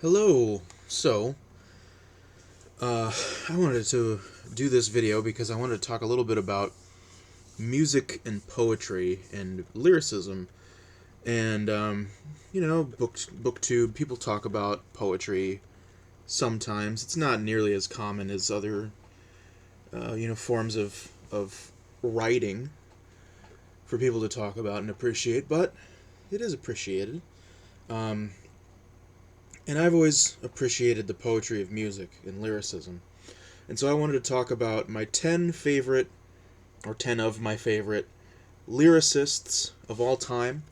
Hello. I wanted to do this video because I wanted to talk a little bit about music and poetry and lyricism. And, booktube, people talk about poetry sometimes. It's not nearly as common as other, forms of writing for people to talk about and appreciate, but it is appreciated. Um, and I've always appreciated the poetry of music and lyricism. And so I wanted to talk about my 10 favorite, or 10 of my favorite, lyricists of all time.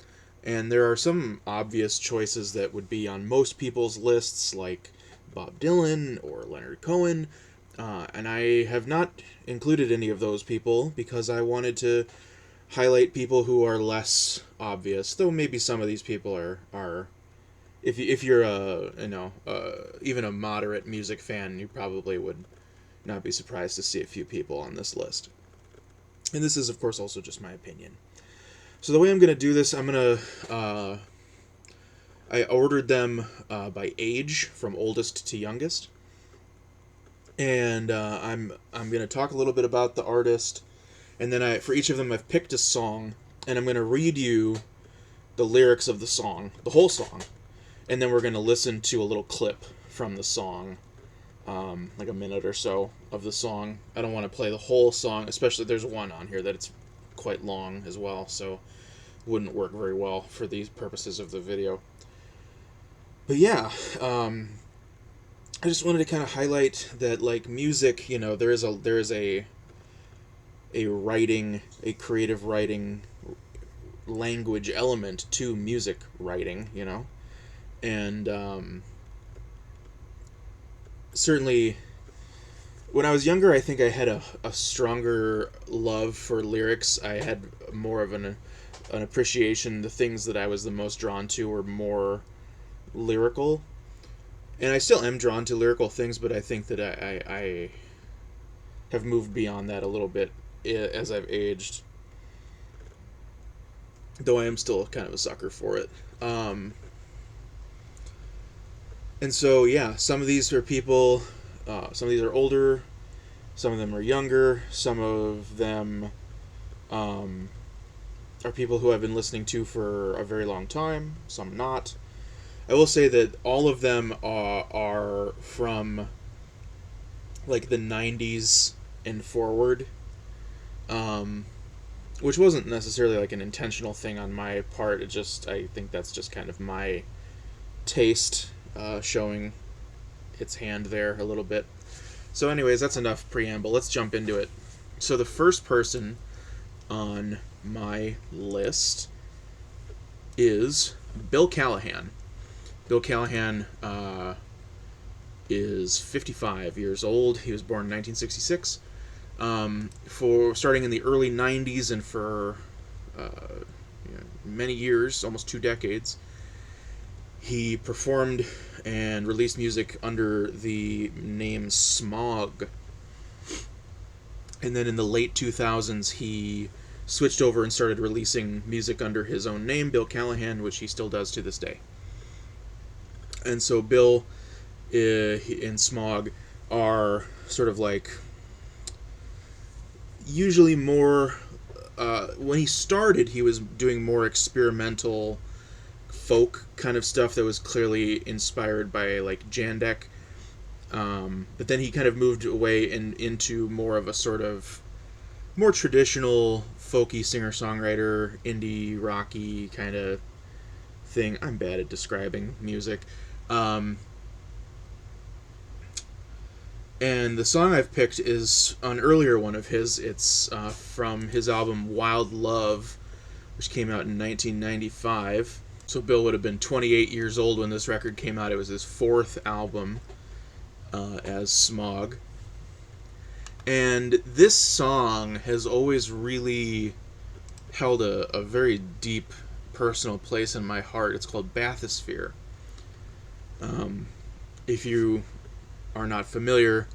And there are some obvious choices that would be on most people's lists, like Bob Dylan or Leonard Cohen. And I have not included any of those people because I wanted to highlight people who are less obvious, though maybe some of these people are if you're even a moderate music fan, you probably would not be surprised to see a few people on this list. And this is, of course, also just my opinion. So the way I'm going to do this, I ordered them by age, from oldest to youngest. And I'm going to talk a little bit about the artist, and then for each of them I've picked a song, and I'm going to read you the lyrics of the song, the whole song, and then we're going to listen to a little clip from the song, like a minute or so of the song. I don't want to play the whole song, especially there's one on here that it's quite long as well, so wouldn't work very well for these purposes of the video. But yeah, I just wanted to kind of highlight that, like, music, there is a creative writing language element to music writing, and certainly when I was younger, I think I had a stronger love for lyrics. I had more of an appreciation. The things that I was the most drawn to were more lyrical, and I still am drawn to lyrical things, but I think that I have moved beyond that a little bit as I've aged, though I am still kind of a sucker for it. And so, yeah, some of these are people, some of these are older, some of them are younger, some of them are people who I've been listening to for a very long time, some not. I will say that all of them are from, like, the 90s and forward, which wasn't necessarily, like, an intentional thing on my part. I think that's just kind of my taste showing its hand there a little bit. So anyways, that's enough preamble. Let's jump into it. So the first person on my list is Bill Callahan. Bill Callahan is 55 years old. He was born in 1966. For starting in the early 90s and for many years, almost 2 decades, he performed and released music under the name Smog. And then in the late 2000s, he switched over and started releasing music under his own name, Bill Callahan, which he still does to this day. And so Bill and Smog are sort of like usually more... when he started, he was doing more experimental folk kind of stuff that was clearly inspired by, like, Jandek. But then he kind of moved away into more of a sort of more traditional folky singer-songwriter, indie rocky kind of thing. I'm bad at describing music. And the song I've picked is an earlier one of his. It's from his album Wild Love, which came out in 1995. So Bill would have been 28 years old when this record came out. It was his 4th album as Smog. And this song has always really held a very deep personal place in my heart. It's called Bathysphere. If you are not familiar,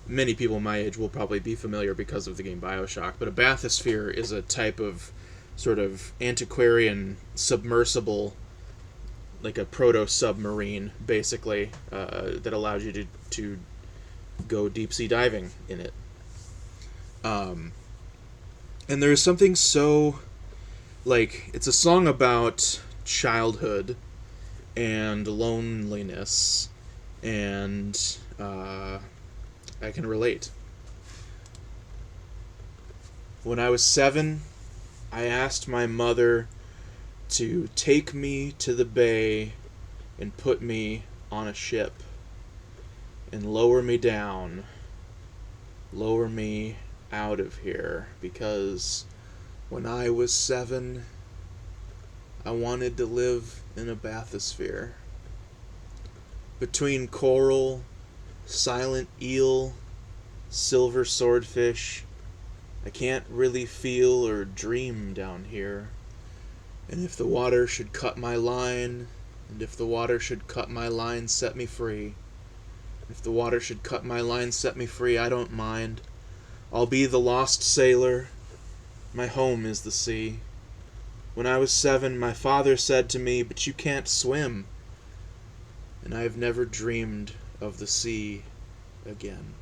many people my age will probably be familiar because of the game BioShock, but a bathysphere is a type of sort of antiquarian submersible like a proto-submarine, basically, that allowed you to go deep-sea diving in it. And there's something so, like, it's a song about childhood and loneliness, and I can relate. When I was 7, I asked my mother to take me to the bay and put me on a ship and lower me down, lower me out of here, because when I was 7, I wanted to live in a bathysphere. Between coral, silent eel, silver swordfish, I can't really feel or dream down here. And if the water should cut my line, and if the water should cut my line, set me free. If the water should cut my line, set me free, I don't mind. I'll be the lost sailor. My home is the sea. When I was 7, my father said to me, "But you can't swim." And I have never dreamed of the sea again.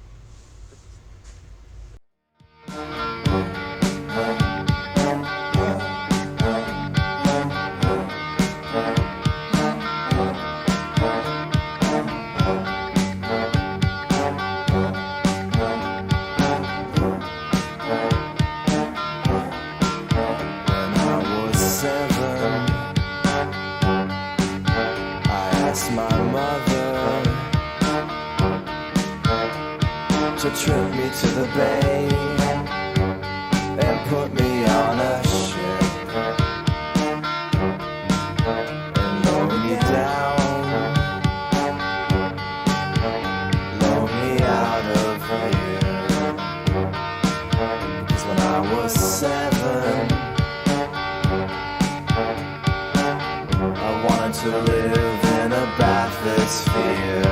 Took me to the bay and put me on a ship and lower me down, lower me out of here. Because when I was 7, I wanted to live in a bathysphere.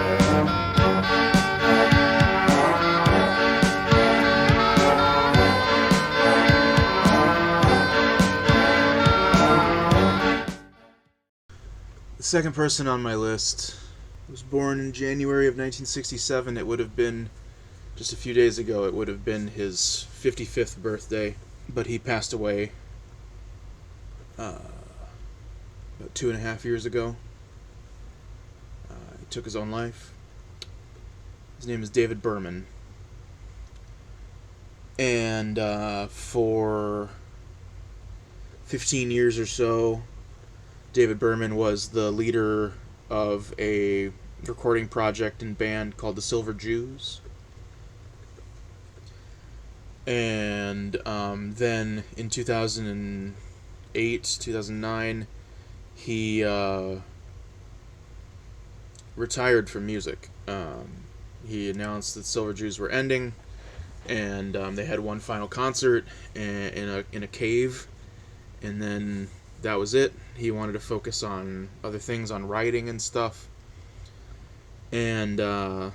The second person on my list was born in January of 1967. It would have been, just a few days ago, it would have been his 55th birthday. But he passed away about 2.5 years ago. He took his own life. His name is David Berman. And for 15 years or so, David Berman was the leader of a recording project and band called the Silver Jews. And then in 2008, 2009, he retired from music. He announced that Silver Jews were ending, and they had one final concert in a cave, and then that was it. He wanted to focus on other things, on writing and stuff. And then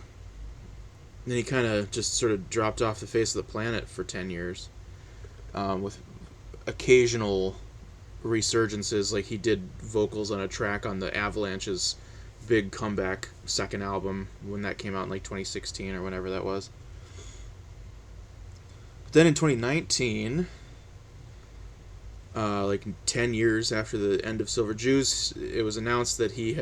he kind of just sort of dropped off the face of the planet for 10 years. With occasional resurgences, like he did vocals on a track on the Avalanche's big comeback second album, when that came out in like 2016 or whenever that was. But then in 2019... like 10 years after the end of Silver Jews, it was announced that he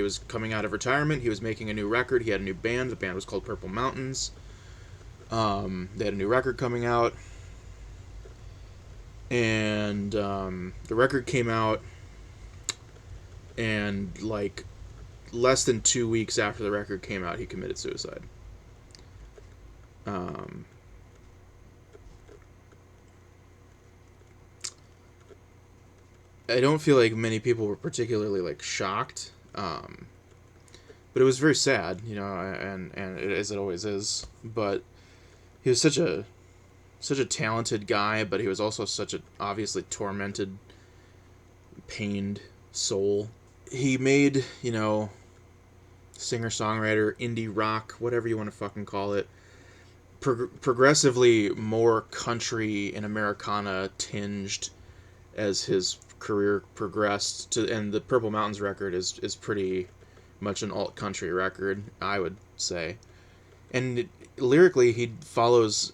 was coming out of retirement. He was making a new record. He had a new band. The band was called Purple Mountains. They had a new record coming out. And the record came out, and like less than 2 weeks after the record came out, he committed suicide. I don't feel like many people were particularly like shocked, but it was very sad, you know, and as it always is. But he was such a talented guy, but he was also such a obviously tormented, pained soul. He made, you know, singer-songwriter, indie rock, whatever you want to fucking call it, progressively more country and Americana tinged as his career progressed to, and the Purple Mountains record is pretty much an alt country record, I would say. And lyrically, he follows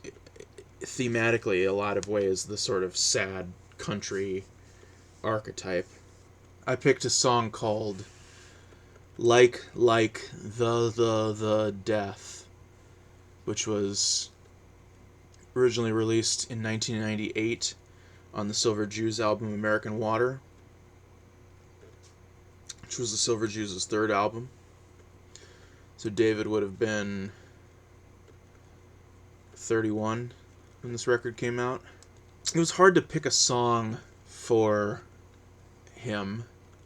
thematically a lot of ways the sort of sad country archetype. I picked a song called Like the Death, which was originally released in 1998 on the Silver Jews album American Water, which was the Silver Jews' third album. So David would have been 31 when this record came out. It was hard to pick a song for him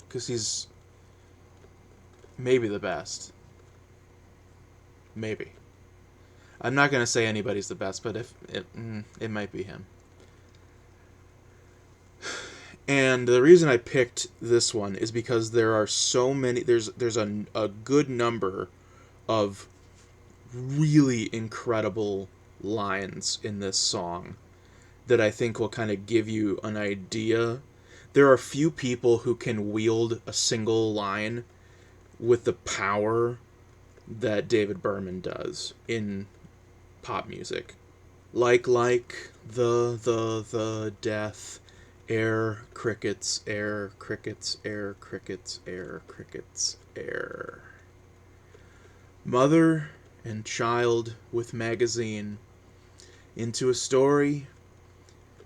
because he's maybe the best. Maybe. I'm not going to say anybody's the best, but if it might be him. And the reason I picked this one is because there are so many, there's a good number of really incredible lines in this song that I think will kind of give you an idea. There are few people who can wield a single line with the power that David Berman does in pop music. Like the death, air crickets, air crickets, air crickets, air crickets, air. Mother and child with magazine, into a story,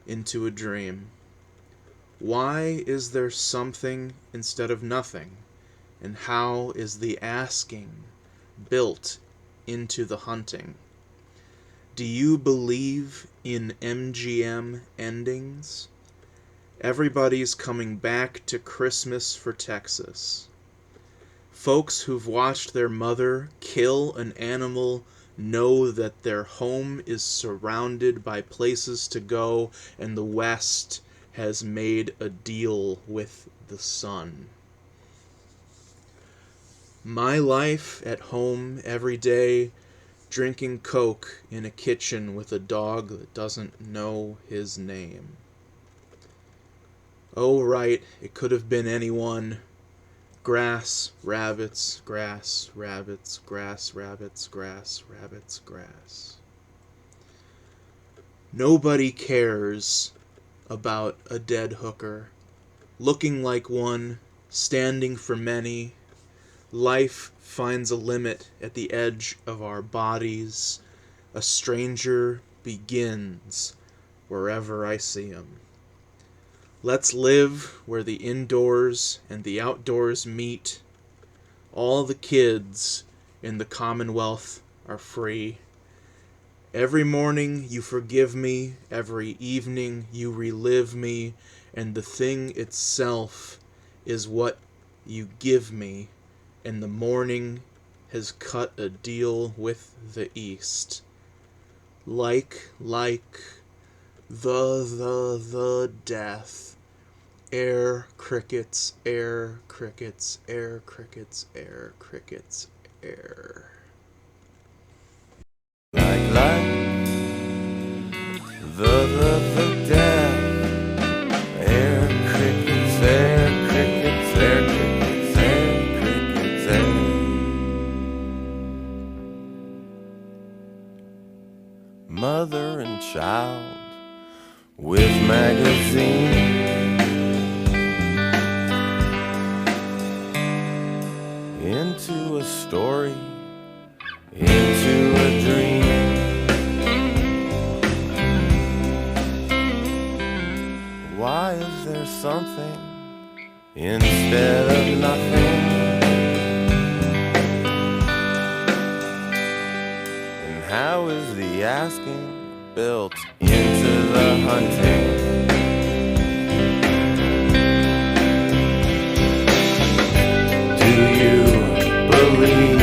into a dream. Why is there something instead of nothing? And how is the asking built into the hunting? Do you believe in MGM endings? Everybody's coming back to Christmas for Texas. Folks who've watched their mother kill an animal know that their home is surrounded by places to go, and the West has made a deal with the sun. My life at home every day, drinking Coke in a kitchen with a dog that doesn't know his name. Oh, right, it could have been anyone. Grass, rabbits, grass, rabbits, grass, rabbits, grass, rabbits, grass. Nobody cares about a dead hooker, looking like one, standing for many. Life finds a limit at the edge of our bodies. A stranger begins wherever I see him. Let's live where the indoors and the outdoors meet. All the kids in the Commonwealth are free. Every morning you forgive me, every evening you relive me, and the thing itself is what you give me, and the morning has cut a deal with the East. Like the death. Air crickets, air crickets, air crickets, air crickets, air. Like the death. Air crickets, air crickets, air crickets, air crickets, air. Mother and child with magazine, into a story, into a dream. Why is there something instead of nothing? And how is the asking built into the hunting? Do you believe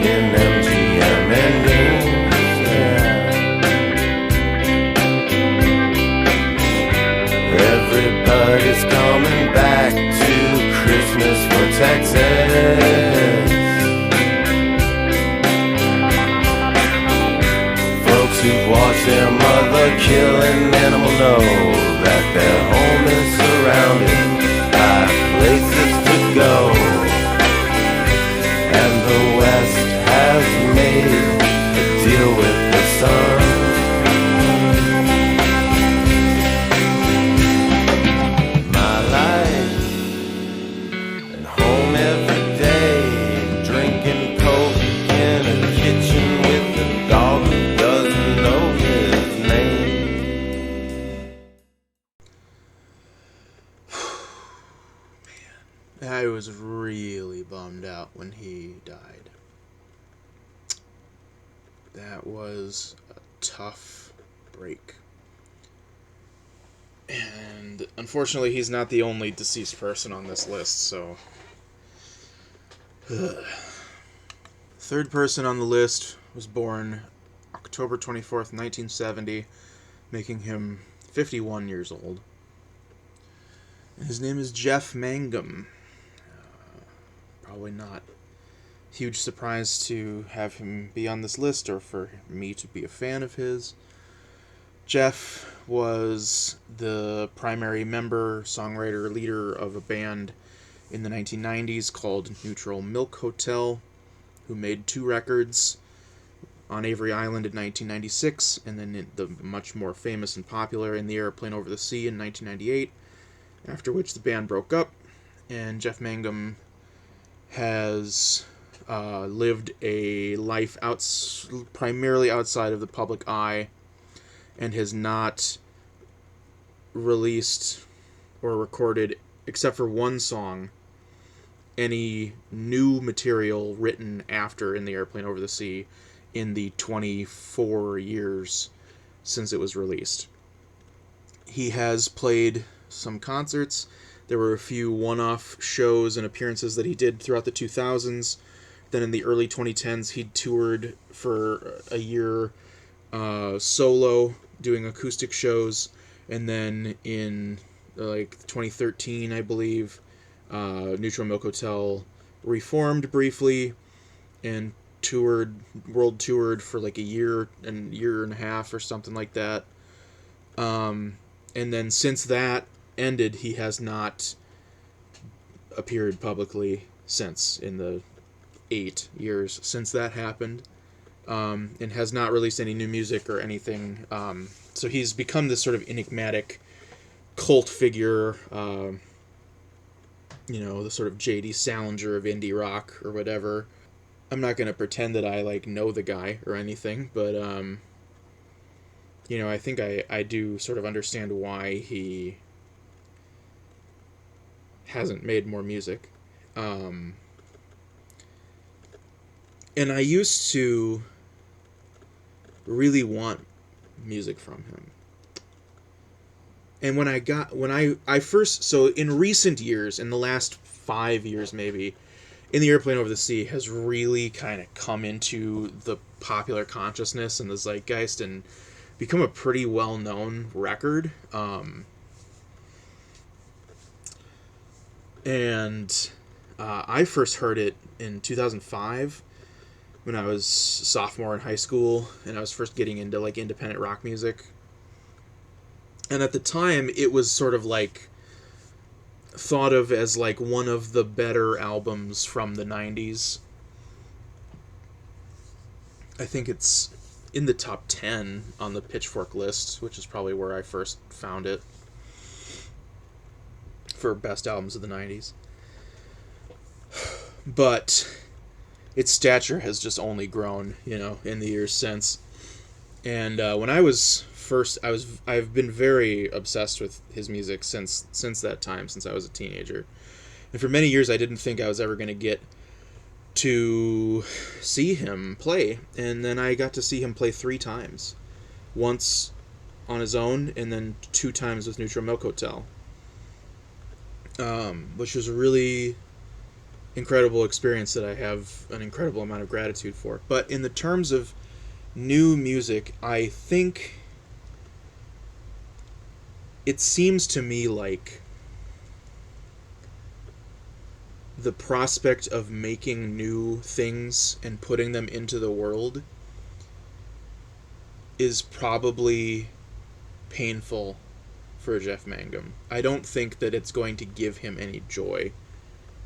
in MGM endings? Yeah. Everybody's coming back to Christmas for Texas. Folks who've watched their mother kill an animal know bummed out when he died. That was a tough break. And unfortunately, he's not the only deceased person on this list, so... Third person on the list was born October 24th, 1970, making him 51 years old. His name is Jeff Mangum. Probably not a huge surprise to have him be on this list or for me to be a fan of his. Jeff was the primary member, songwriter, leader of a band in the 1990s called Neutral Milk Hotel, who made 2 records on Avery Island in 1996, and then the much more famous and popular In the Airplane Over the Sea in 1998, after which the band broke up, and Jeff Mangum has lived a life primarily outside of the public eye, and has not released or recorded, except for one song, any new material written after In the Airplane Over the Sea in the 24 years since it was released. He has played some concerts. There were a few one-off shows and appearances that he did throughout the 2000s. Then in the early 2010s, he toured for a year solo, doing acoustic shows. And then in 2013, I believe, Neutral Milk Hotel reformed briefly and world toured for like a year and a half or something like that. And then since that ended, he has not appeared publicly since, in the 8 years since that happened, and has not released any new music or anything. So he's become this sort of enigmatic cult figure, the sort of J.D. Salinger of indie rock or whatever. I'm not going to pretend that I know the guy or anything, but I think I do sort of understand why he hasn't made more music. And I used to really want music from him. And when I first, so in recent years, in the last 5 years maybe, In the Airplane Over the Sea has really kind of come into the popular consciousness and the zeitgeist and become a pretty well-known record. I first heard it in 2005 when I was sophomore in high school, and I was first getting into independent rock music. And at the time, it was sort of thought of as one of the better albums from the 90s. I think it's in the top 10 on the Pitchfork list, which is probably where I first found it for best albums of the 90s. But its stature has just only grown, in the years since. And when I was I've been very obsessed with his music since that time, since I was a teenager. And for many years, I didn't think I was ever going to get to see him play. And then I got to see him play 3 times. Once on his own, and then 2 times with Neutral Milk Hotel. Which was a really incredible experience that I have an incredible amount of gratitude for. But in the terms of new music, I think it seems to me like the prospect of making new things and putting them into the world is probably painful for Jeff Mangum. I don't think that it's going to give him any joy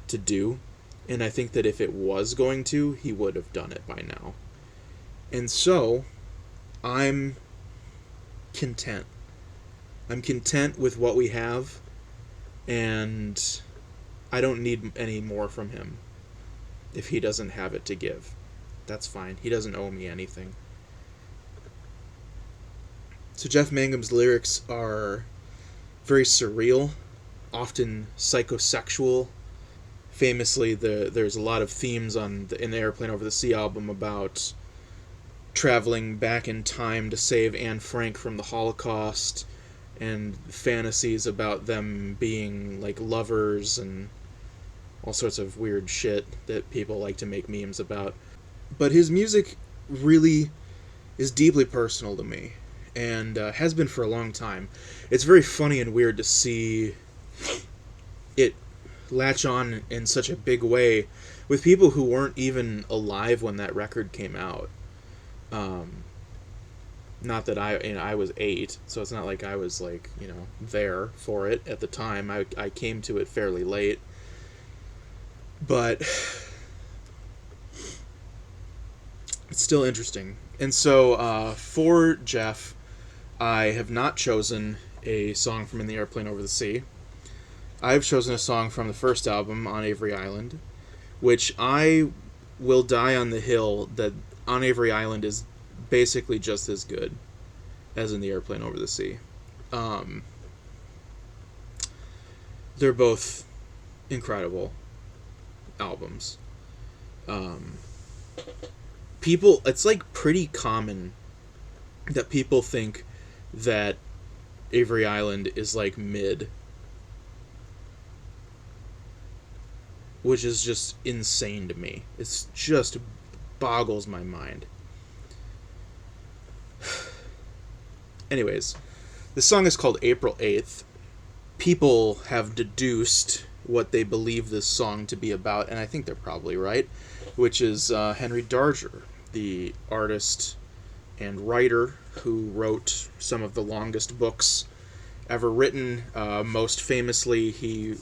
to do, and I think that if it was going to, he would have done it by now. And so, I'm content. I'm content with what we have, and I don't need any more from him if he doesn't have it to give. That's fine. He doesn't owe me anything. So Jeff Mangum's lyrics are very surreal, often psychosexual, famously, there's a lot of themes in the Airplane Over the Sea album about traveling back in time to save Anne Frank from the Holocaust, and fantasies about them being like lovers and all sorts of weird shit that people like to make memes about. But his music really is deeply personal to me, and has been for a long time. It's very funny and weird to see it latch on in such a big way with people who weren't even alive when that record came out. Not that I was 8, so it's not like I was like, there for it at the time. I came to it fairly late. But it's still interesting. And so for Jeff, I have not chosen a song from In the Airplane Over the Sea. I've chosen a song from the first album, On Avery Island, which I will die on the hill that On Avery Island is basically just as good as In the Airplane Over the Sea. They're both incredible albums. It's like pretty common that people think that Avery Island is like mid, which is just insane to me. It's just boggles my mind. Anyways, the song is called April 8th. People have deduced what they believe this song to be about, and I think they're probably right, which is Henry Darger, the artist and writer who wrote some of the longest books ever written. Most famously, he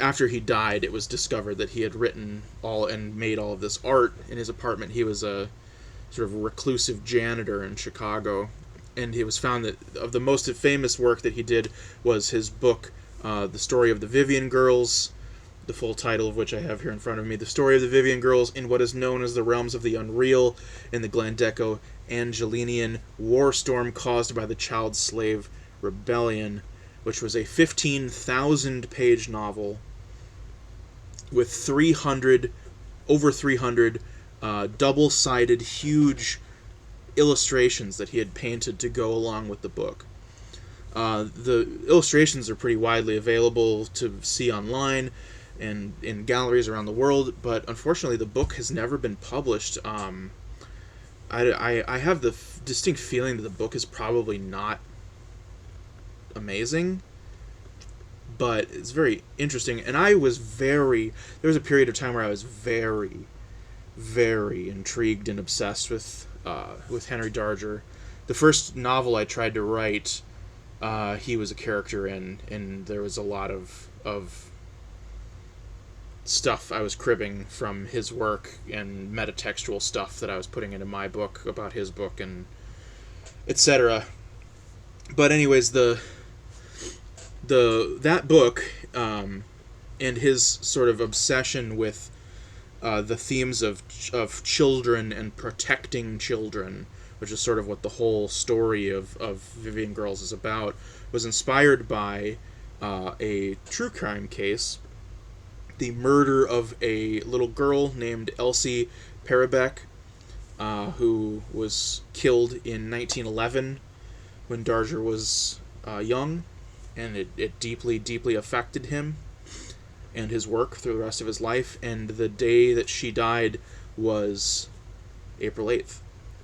after he died, it was discovered that he had written all and made all of this art in his apartment. He was a sort of reclusive janitor in Chicago, and it was found that of the most famous work that he did was his book, The Story of the Vivian Girls, the full title of which I have here in front of me. The Story of the Vivian Girls in what is known as the realms of the unreal in the Glandeco-Angelinian war storm caused by the child slave rebellion, which was a 15,000-page novel with over 300 double-sided, huge illustrations that he had painted to go along with the book. The illustrations are pretty widely available to see online and in galleries around the world, but unfortunately the book has never been published. I have the distinct feeling that the book is probably not amazing, but it's very interesting. And there was a period of time where I was very, very intrigued and obsessed with Henry Darger. The first novel I tried to write, he was a character in, and there was a lot of stuff I was cribbing from his work and metatextual stuff that I was putting into my book about his book and etc. But anyways, that book and his sort of obsession with the themes of children and protecting children, which is sort of what the whole story of Vivian Girls is about, was inspired by a true crime case, the murder of a little girl named Elsie Parabeck, who was killed in 1911 when Darger was young, and it deeply, deeply affected him and his work through the rest of his life. And the day that she died was April 8th,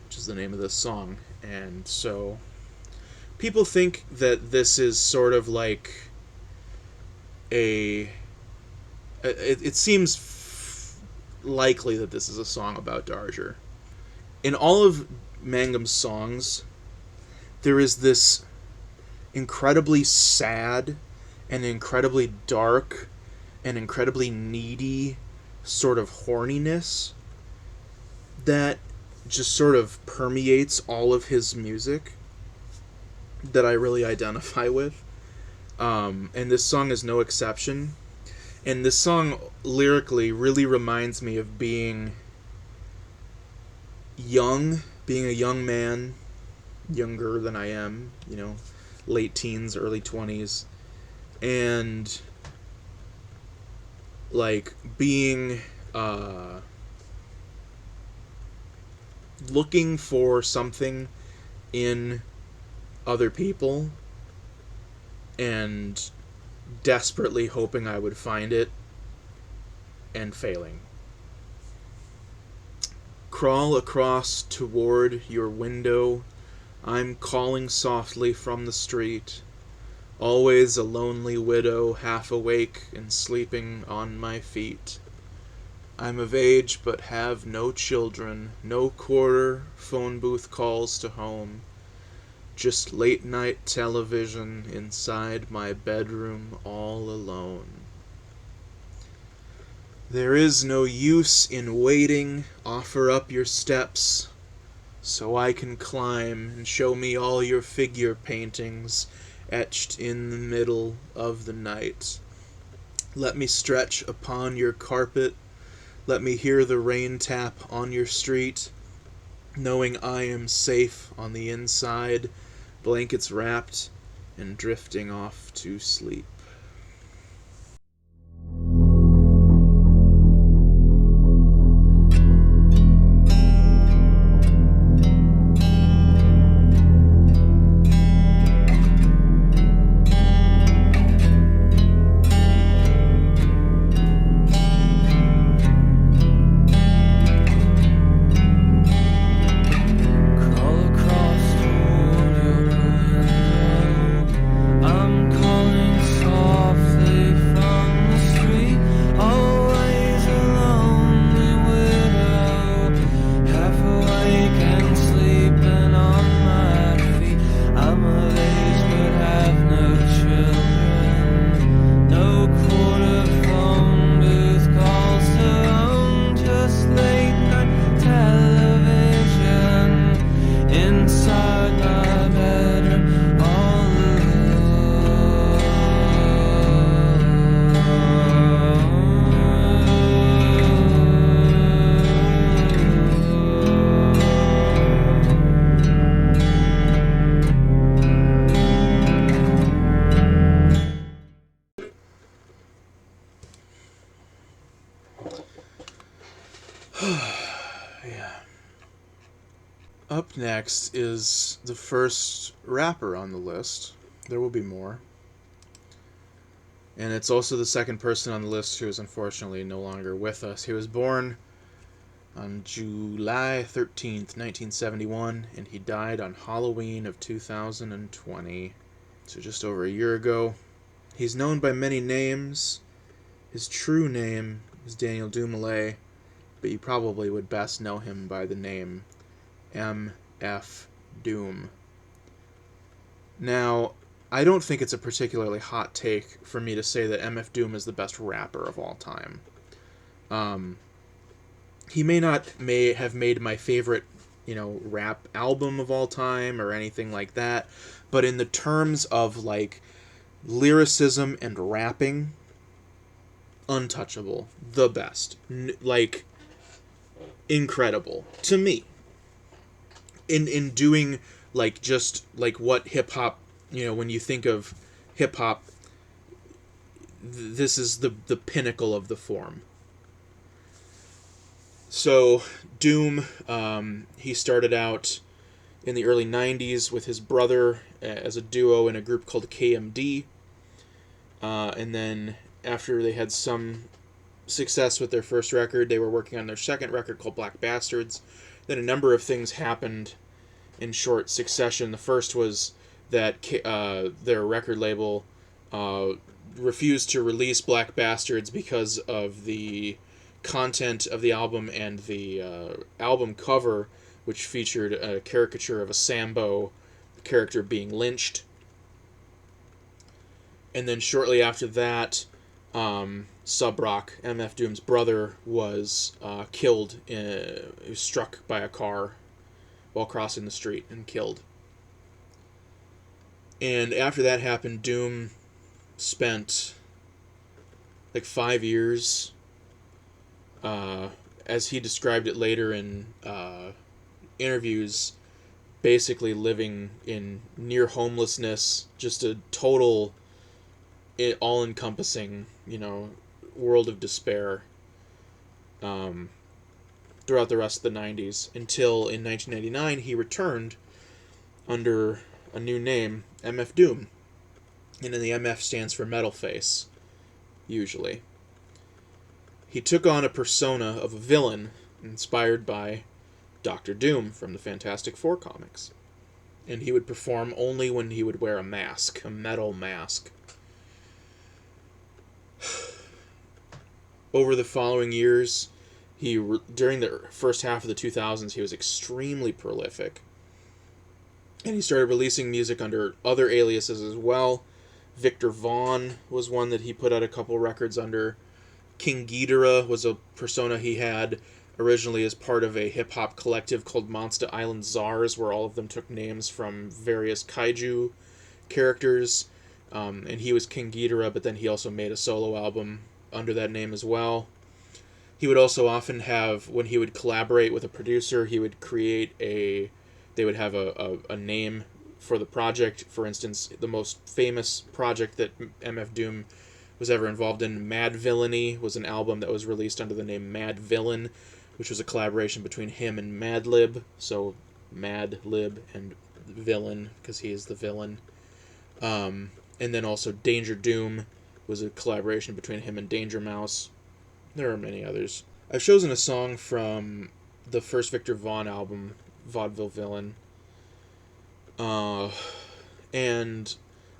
which is the name of this song. And so people think that this is sort of like it seems likely that this is a song about Darger. In all of Mangum's songs, there is this incredibly sad and incredibly dark and incredibly needy sort of horniness that just sort of permeates all of his music that I really identify with. And this song is no exception. And this song, lyrically, really reminds me of being young, being a young man, younger than I am, late teens, early 20s, and like being looking for something in other people and desperately hoping I would find it and failing. Crawl across toward your window. I'm calling softly from the street. Always a lonely widow, half awake and sleeping on my feet. I'm of age but have no children, no quarter phone booth calls to home. Just late night television inside my bedroom all alone. There is no use in waiting, offer up your steps so I can climb and show me all your figure paintings etched in the middle of the night. Let me stretch upon your carpet, let me hear the rain tap on your street, knowing I am safe on the inside, blankets wrapped and drifting off to sleep. Yeah. Up next is the first rapper on the list. There will be more. And it's also the second person on the list who is unfortunately no longer with us. He was born on July 13th, 1971, and he died on Halloween of 2020. So just over a year ago. He's known by many names. His true name is Daniel Dumoulin, but you probably would best know him by the name M.F. Doom. Now, I don't think it's a particularly hot take for me to say that M.F. Doom is the best rapper of all time. He may have made my favorite, rap album of all time or anything like that, but in the terms of, lyricism and rapping, untouchable. The best. Incredible. To me. In doing, what hip-hop, when you think of hip-hop, this is the pinnacle of the form. So, Doom, he started out in the early 90s with his brother as a duo in a group called KMD. And then after they had some success with their first record, they were working on their second record called Black Bastards. Then a number of things happened in short succession. The first was that their record label refused to release Black Bastards because of the content of the album and the album cover, which featured a caricature of a Sambo character being lynched. And then shortly after that, Subrock, MF Doom's brother, was killed. He was struck by a car while crossing the street and killed. And after that happened, Doom spent 5 years, as he described it later in interviews, basically living in near homelessness, just a total all-encompassing, world of despair throughout the rest of the 90s, until in 1999 he returned under a new name, MF Doom. And then the MF stands for Metal Face, usually. He took on a persona of a villain inspired by Doctor Doom from the Fantastic Four comics. And he would perform only when he would wear a mask, a metal mask. Over the following years, during the first half of the 2000s, he was extremely prolific. And he started releasing music under other aliases as well. Viktor Vaughan was one that he put out a couple records under. King Ghidorah was a persona he had originally as part of a hip-hop collective called Monster Island Czars, where all of them took names from various kaiju characters. And he was King Ghidorah, but then he also made a solo album under that name as well. He would also often have, when he would collaborate with a producer, he would they would have a name for the project. For instance, the most famous project that MF Doom was ever involved in, Mad Villainy, was an album that was released under the name Mad Villain, which was a collaboration between him and Madlib. So Mad Lib and Villain, because he is the villain. And then also Danger Doom was a collaboration between him and Danger Mouse. There are many others. I've chosen a song from the first Viktor Vaughan album, Vaudeville Villain. And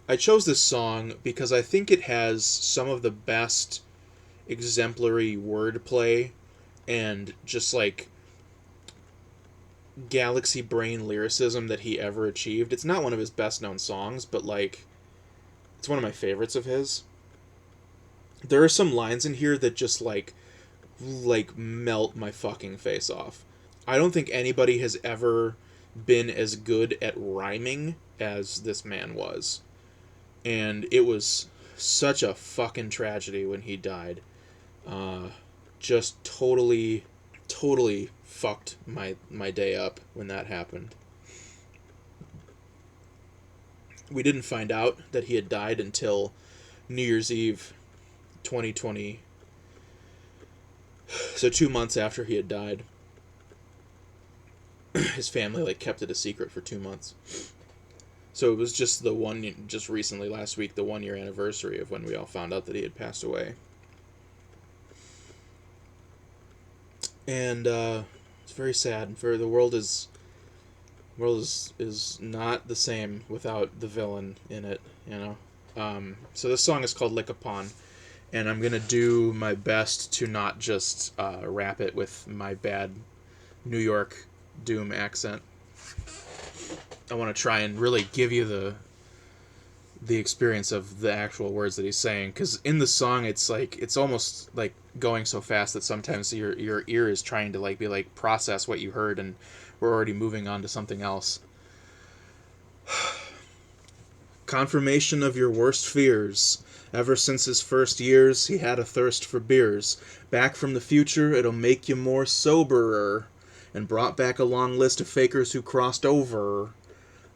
I chose this song because I think it has some of the best exemplary wordplay and just like galaxy brain lyricism that he ever achieved. It's not one of his best known songs, but like it's one of my favorites of his. There are some lines in here that just like melt my fucking face off. I don't think anybody has ever been as good at rhyming as this man was. And it was such a fucking tragedy when he died. Just totally fucked my day up when that happened. We didn't find out that he had died until New Year's Eve 2020. So 2 months after he had died. His family kept it a secret for 2 months. So it was just just recently, last week, the 1 year anniversary of when we all found out that he had passed away. And it's very sad. The world is not the same without the villain in it, you know. So this song is called Lick Upon, and I'm gonna do my best to not just rap it with my bad New York Doom accent. I want to try and really give you the experience of the actual words that he's saying, because in the song it's almost like going so fast that sometimes your ear is trying to process what you heard, and we're already moving on to something else. Confirmation of your worst fears. Ever since his first years, he had a thirst for beers. Back from the future, it'll make you more soberer. And brought back a long list of fakers who crossed over.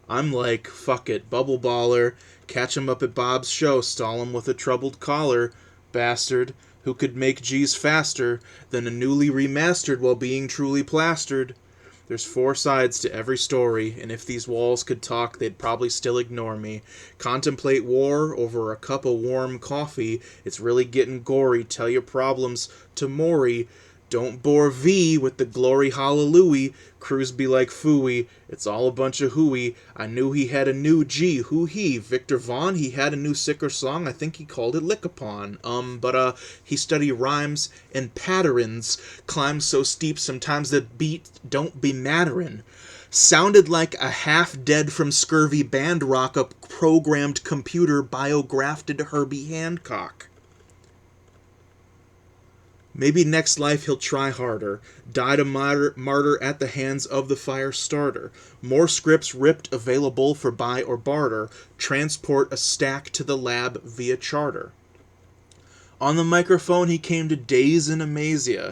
I'm like, fuck it, bubble baller. Catch him up at Bob's show, stall him with a troubled collar. Bastard, who could make G's faster than a newly remastered while being truly plastered. There's 4 sides to every story, and if these walls could talk, they'd probably still ignore me. Contemplate war over a cup of warm coffee. It's really getting gory. Tell your problems to Maury. Don't bore V with the glory hallelujah. Crews be like phooey. It's all a bunch of hooey. I knew he had a new G. Who he? Viktor Vaughan? He had a new sicker song. I think he called it Lick Upon. But he study rhymes and patterns. Climbs so steep sometimes the beat don't be matterin'. Sounded like a half-dead from scurvy band rock up programmed computer biographed Herbie Hancock. Maybe next life he'll try harder. Died a martyr at the hands of the fire starter. More scripts ripped available for buy or barter. Transport a stack to the lab via charter. On the microphone he came to daze and amaze ya.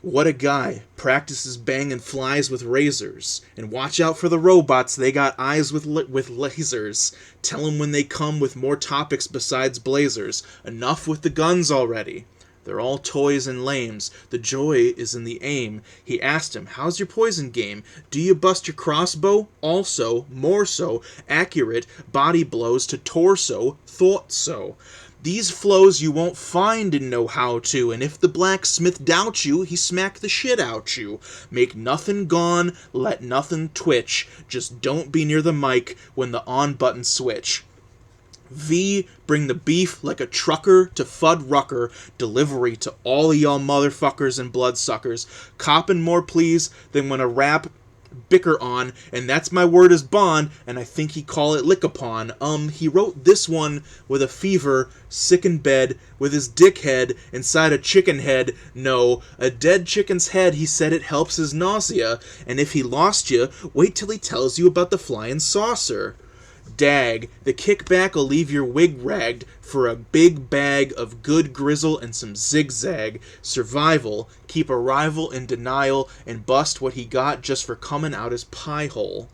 What a guy. Practices banging flies with razors. And watch out for the robots, they got eyes with lasers. Tell 'em when they come with more topics besides blazers. Enough with the guns already. They're all toys and lames. The joy is in the aim. He asked him, how's your poison game? Do you bust your crossbow? Also, more so, accurate, body blows to torso, thought so. These flows you won't find in No How To, and if the blacksmith doubt you, he smack the shit out you. Make nothing gone, let nothing twitch. Just don't be near the mic when the on button switch. V, bring the beef like a trucker to Fudd Rucker. Delivery to all of y'all motherfuckers and bloodsuckers. Coppin' more please than when a rap bicker on, and that's my word is bond, and I think he call it lick upon. He wrote this one with a fever, sick in bed, with his dick head inside a chicken head. No, a dead chicken's head, he said it helps his nausea, and if he lost you, wait till he tells you about the flying saucer. Dag, the kickback'll leave your wig ragged for a big bag of good grizzle and some zigzag. Survival, keep a rival in denial and bust what he got just for coming out his pie hole.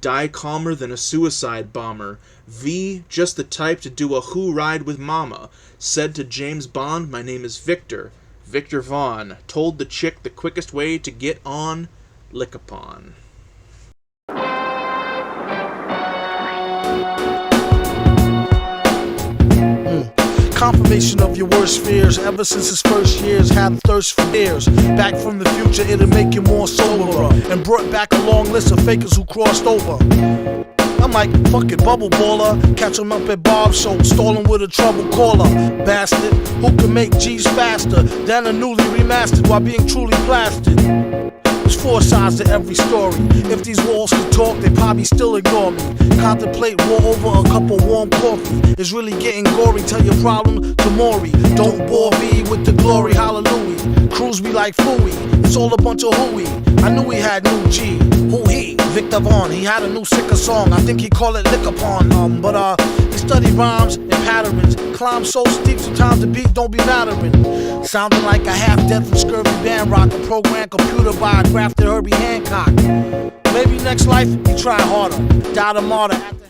Die calmer than a suicide bomber. V, just the type to do a who ride with mama. Said to James Bond, my name is Viktor. Viktor Vaughan. Told the chick the quickest way to get on, lick upon. Confirmation of your worst fears. Ever since his first years, had a thirst for years. Back from the future, it'll make you more soberer. And brought back a long list of fakers who crossed over. I'm like, fuck it, bubble baller. Catch him up at Bob's show, stalling with a trouble caller. Bastard, who can make G's faster than a newly remastered while being truly plastered. There's four sides to every story. If these walls could talk, they probably still ignore me. Contemplate war over a cup of warm coffee. It's really getting gory, tell your problem to Maury. Don't bore me with the glory, hallelujah. Cruise me like Fooey, it's all a bunch of hooey. I knew he had new G. Who he? Viktor Vaughan. He had a new sicker song, I think he called it Lick Upon. But he studied rhymes and patterns. Climbed so steep, sometimes the beat don't be mattering. Sounding like a half-dead from scurvy band rock. A programmed computer by a grafted Herbie Hancock. Maybe next life he try harder. Died a martyr at the hands of...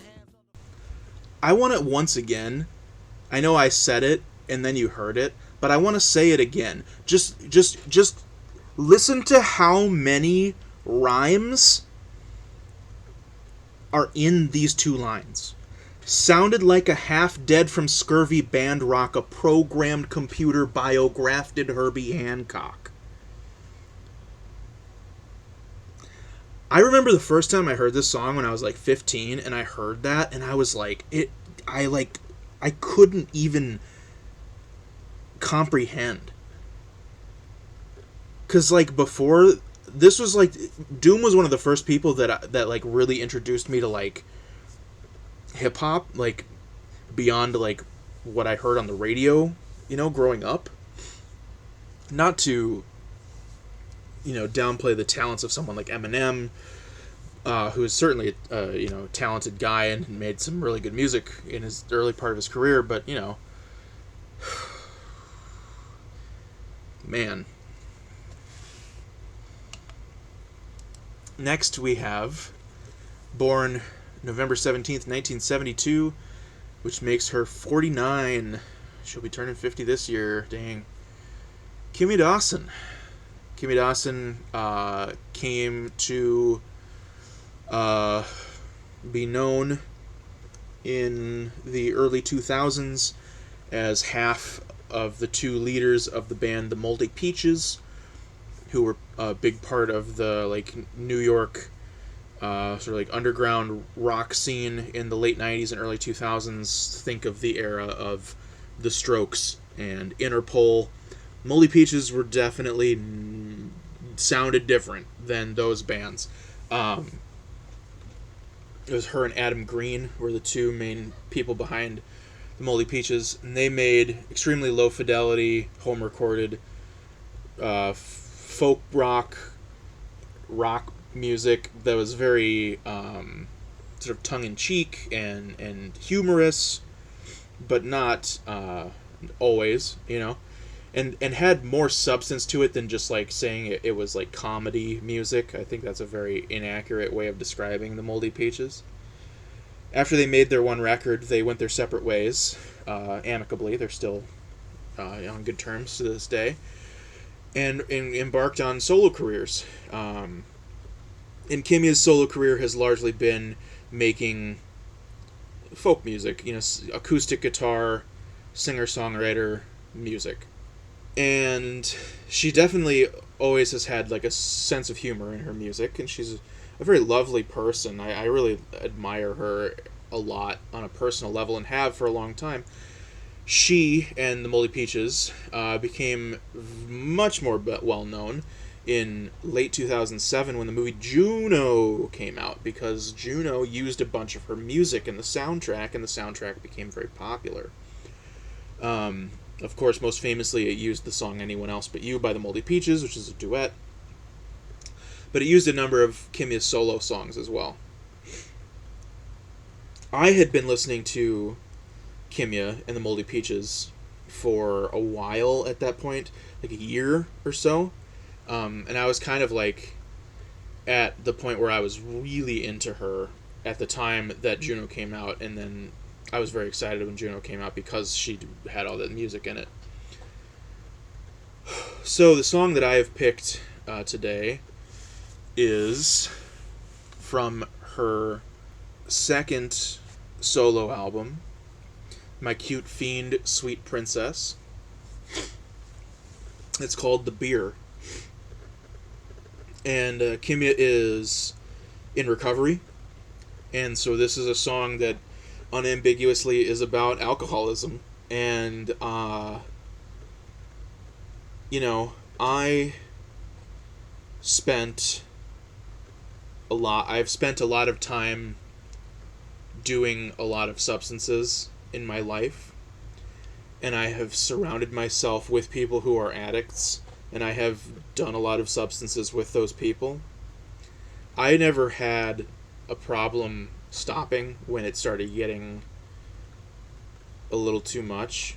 I want it once again. I know I said it and then you heard it, but I want to say it again. Just listen to how many rhymes are in these two lines. Sounded like a half-dead from scurvy band rock, a programmed computer biografted Herbie Hancock. I remember the first time I heard this song when I was like 15, and I heard that, and I was like, I couldn't even comprehend. Cause like before, this was like, Doom was one of the first people that like really introduced me to like hip hop, like beyond like what I heard on the radio, you know, growing up. Not to, you know, downplay the talents of someone like Eminem, who is certainly a talented guy and made some really good music in his early part of his career, but you know, man. Next we have, born November 17th, 1972, which makes her 49. She'll be turning 50 this year. Dang. Kimya Dawson. Kimya Dawson came to be known in the early 2000s as half of the two leaders of the band the Moldy Peaches, who were a big part of the like New York sort of like underground rock scene in the late 90s and early 2000s. Think of the era of The Strokes and Interpol. Moldy Peaches were definitely sounded different than those bands. It was her and Adam Green were the two main people behind the Moldy Peaches, and they made extremely low fidelity, home recorded folk rock music that was very sort of tongue-in-cheek and humorous, but not always, you know. and had more substance to it than just like saying it was like comedy music. I think that's a very inaccurate way of describing the Moldy Peaches. After they made their one record, they went their separate ways, amicably. They're still on good terms to this day, and embarked on solo careers. And Kimya's solo career has largely been making folk music, acoustic guitar, singer-songwriter music. And she definitely always has had like a sense of humor in her music, and she's a very lovely person. I really admire her a lot on a personal level, and have for a long time. She and the Moldy Peaches became much more well known in late 2007 when the movie Juno came out, because Juno used a bunch of her music in the soundtrack, and the soundtrack became very popular. Of course, most famously, it used the song Anyone Else But You by the Moldy Peaches, which is a duet. But it used a number of Kimya's solo songs as well. I had been listening to Kimya and the Moldy Peaches for a while at that point, like a year or so. And I was kind of like at the point where I was really into her at the time that Juno came out, and then I was very excited when Juno came out because she had all that music in it. So the song that I have picked today is from her second solo album, My Cute Fiend, Sweet Princess. It's called The Beer. And Kimya is in recovery, and so this is a song that unambiguously is about alcoholism. And I I've spent a lot of time doing a lot of substances in my life, and I have surrounded myself with people who are addicts, and I have done a lot of substances with those people. I never had a problem stopping when it started getting a little too much,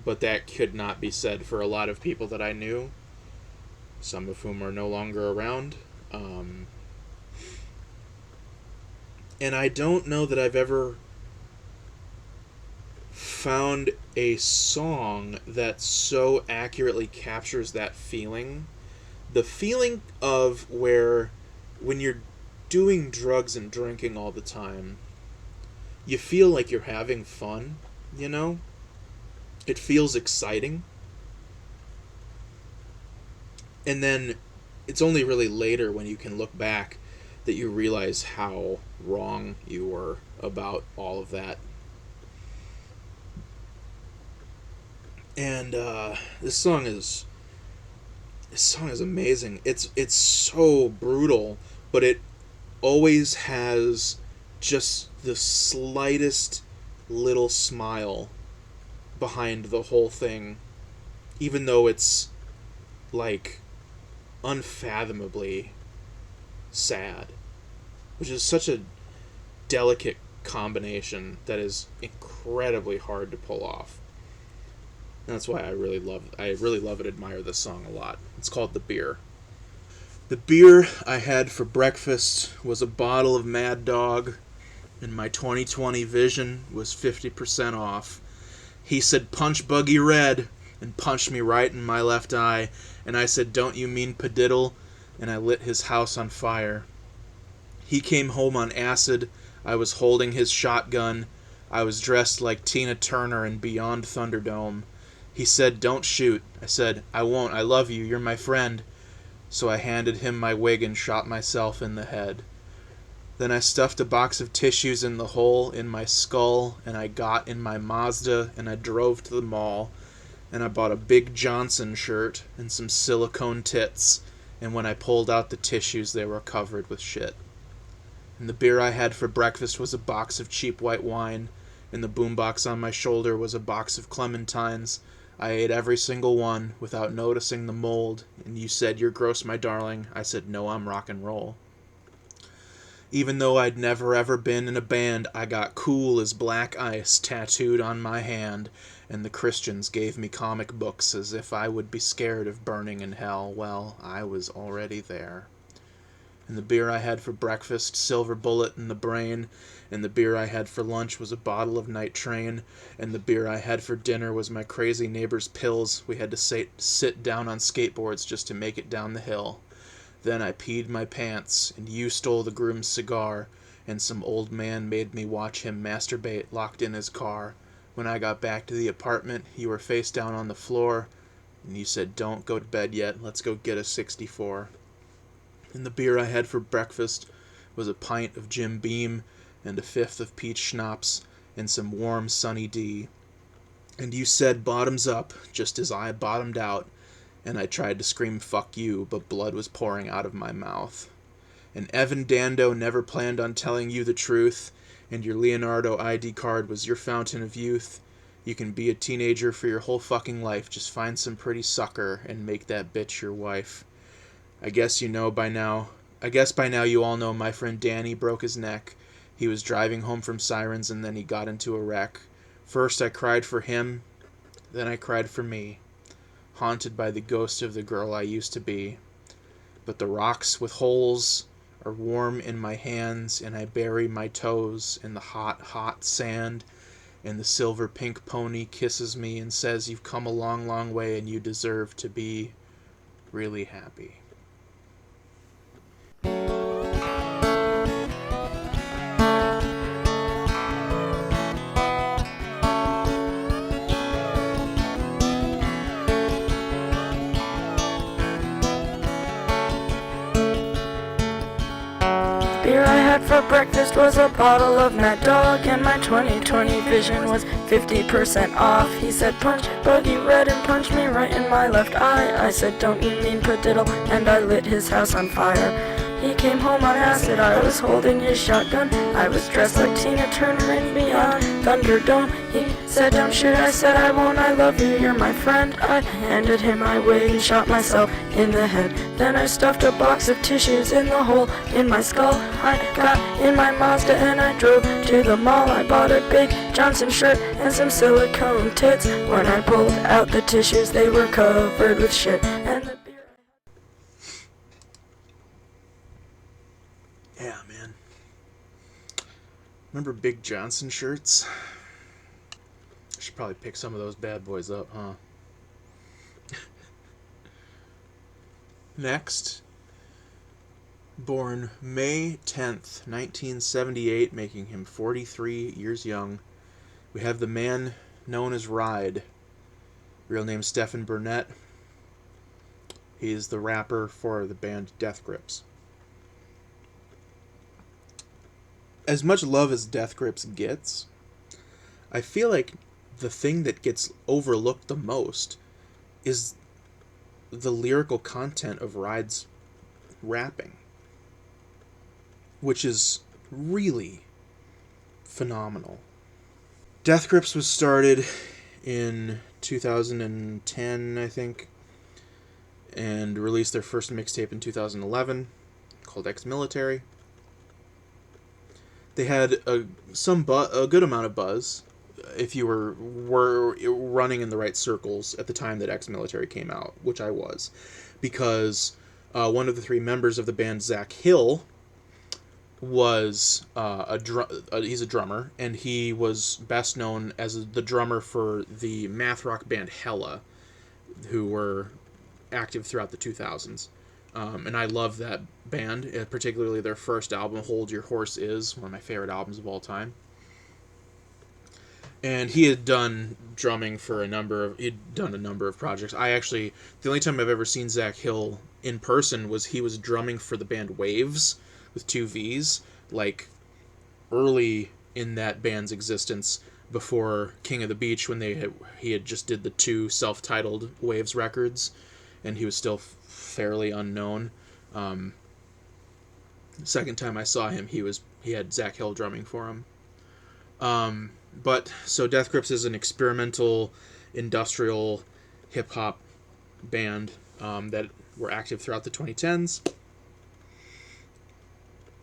but that could not be said for a lot of people that I knew, some of whom are no longer around. And I don't know that I've ever found a song that so accurately captures that feeling. The feeling of where when you're doing drugs and drinking all the time, you feel like you're having fun, It feels exciting. And then it's only really later when you can look back that you realize how wrong you were about all of that. And this song is amazing. It's so brutal, but it always has just the slightest little smile behind the whole thing, even though it's like unfathomably sad, which is such a delicate combination that is incredibly hard to pull off. And that's why I really love and admire this song a lot. It's called The Beer. The beer I had for breakfast was a bottle of Mad Dog, and my 2020 vision was 50% off. He said, "Punch Buggy Red," and punched me right in my left eye, and I said, "Don't you mean padiddle?" and I lit his house on fire. He came home on acid. I was holding his shotgun. I was dressed like Tina Turner in Beyond Thunderdome. He said, "Don't shoot." I said, "I won't. I love you. You're my friend." So I handed him my wig and shot myself in the head. Then I stuffed a box of tissues in the hole in my skull, and I got in my Mazda, and I drove to the mall, and I bought a Big Johnson shirt and some silicone tits, and when I pulled out the tissues, they were covered with shit. And the beer I had for breakfast was a box of cheap white wine, and the boombox on my shoulder was a box of clementines. I ate every single one without noticing the mold, and you said, "You're gross, my darling." I said, "No, I'm rock and roll." Even though I'd never ever been in a band, I got cool as black ice tattooed on my hand, and the Christians gave me comic books as if I would be scared of burning in hell. Well, I was already there. And the beer I had for breakfast, silver bullet in the brain, and the beer I had for lunch was a bottle of Night Train, and the beer I had for dinner was my crazy neighbor's pills. We had to sit down on skateboards just to make it down the hill. Then I peed my pants, and you stole the groom's cigar, and some old man made me watch him masturbate locked in his car. When I got back to the apartment, you were face down on the floor, and you said, "Don't go to bed yet, let's go get a 64. And the beer I had for breakfast was a pint of Jim Beam, and a fifth of peach schnapps, and some warm Sunny D. And you said bottoms up, just as I bottomed out, and I tried to scream fuck you, but blood was pouring out of my mouth. And Evan Dando never planned on telling you the truth, and your Leonardo ID card was your fountain of youth. You can be a teenager for your whole fucking life, just find some pretty sucker and make that bitch your wife. I guess by now you all know my friend Danny broke his neck. He was driving home from Sirens and then he got into a wreck. First I cried for him, then I cried for me, haunted by the ghost of the girl I used to be. But the rocks with holes are warm in my hands, and I bury my toes in the hot, hot sand, and the silver pink pony kisses me and says, "You've come a long, long way and you deserve to be really happy." Beer I had for breakfast was a bottle of Mad Dog, and my 20/20 vision was 50% off. He said punch buggy red and punched me right in my left eye. I said don't you mean padiddle, and I lit his house on fire. He came home on acid, I was holding his shotgun. I was dressed like Tina Turner in Beyond Thunderdome. He said don't shoot, I said I won't, I love you, you're my friend. I handed him my wig and shot myself in the head. Then I stuffed a box of tissues in the hole in my skull. I got in my Mazda and I drove to the mall. I bought a big Johnson shirt and some silicone tits. When I pulled out the tissues, they were covered with shit. And the Yeah, man. Remember Big Johnson shirts? I should probably pick some of those bad boys up, huh? Next, born May 10th, 1978, making him 43 years young, we have the man known as Ride. Real name Stephen Burnett. He's the rapper for the band Death Grips. As much love as Death Grips gets, I feel like the thing that gets overlooked the most is the lyrical content of Ride's rapping, which is really phenomenal. Death Grips was started in 2010, I think, and released their first mixtape in 2011 called Ex-Military. They had a good amount of buzz if you were running in the right circles at the time that Ex-Military came out, which I was, because one of the three members of the band, Zach Hill, was he's a drummer, and he was best known as the drummer for the math rock band Hella, who were active throughout the 2000s. And I love that band, particularly their first album, Hold Your Horse Is, one of my favorite albums of all time. And he had done drumming for a number of projects. The only time I've ever seen Zach Hill in person was he was drumming for the band Waves with 2 V's, like early in that band's existence, before King of the Beach, when he had just did the 2 self-titled Waves records, and he was still fairly unknown. The second time I saw him, he had Zach Hill drumming for him. So Death Grips is an experimental, industrial hip-hop band that were active throughout the 2010s.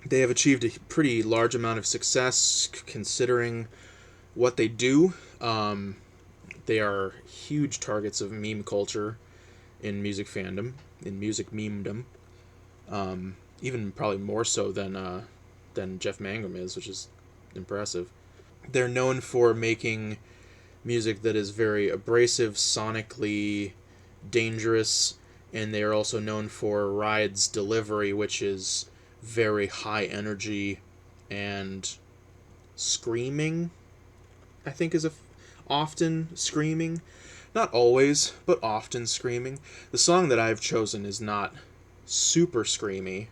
They have achieved a pretty large amount of success considering what they do. They are huge targets of meme culture in music fandom, in music memedom. Even probably more so than Jeff Mangum is, which is impressive. They're known for making music that is very abrasive, sonically dangerous, and they are also known for Ride's delivery, which is very high energy and screaming, I think is often screaming. Not always, but often screaming. The song that I've chosen is not super screamy.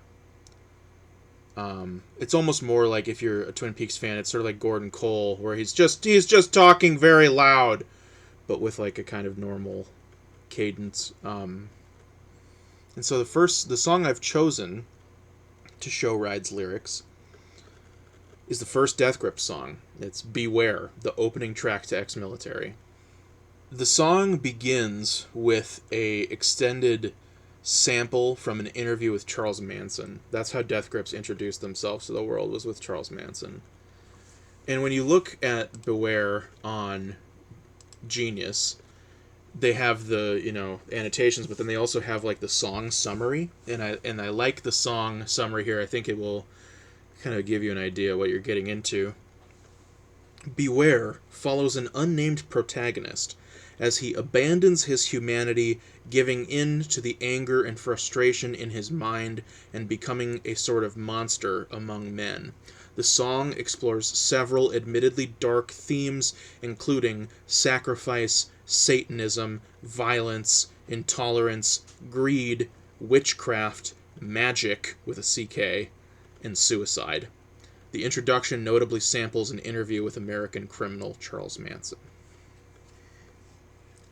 It's almost more like, if you're a Twin Peaks fan, it's sort of like Gordon Cole, where he's just talking very loud, but with like a kind of normal cadence. And so the song I've chosen to show Ride's lyrics is the first Death Grip song. It's Beware, the opening track to Ex-Military. The song begins with a extended sample from an interview with Charles Manson. That's how Death Grips introduced themselves to the world, was with Charles Manson. And when you look at Beware on Genius, they have the, annotations, but then they also have like the song summary, and I like the song summary here. I think it will kind of give you an idea what you're getting into. Beware follows an unnamed protagonist as he abandons his humanity, giving in to the anger and frustration in his mind and becoming a sort of monster among men. The song explores several admittedly dark themes, including sacrifice, Satanism, violence, intolerance, greed, witchcraft, magic with a CK, and suicide. The introduction notably samples an interview with American criminal Charles Manson.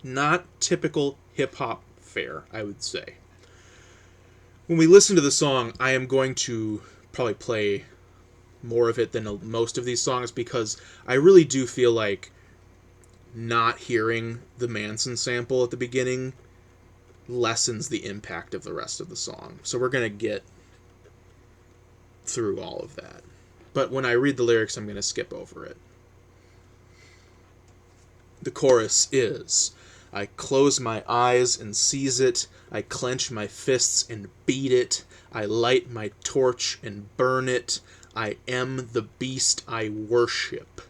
Not typical hip-hop fare, I would say. When we listen to the song, I am going to probably play more of it than most of these songs, because I really do feel like not hearing the Manson sample at the beginning lessens the impact of the rest of the song. So we're going to get through all of that. But when I read the lyrics, I'm going to skip over it. The chorus is, I close my eyes and seize it, I clench my fists and beat it, I light my torch and burn it, I am the beast I worship.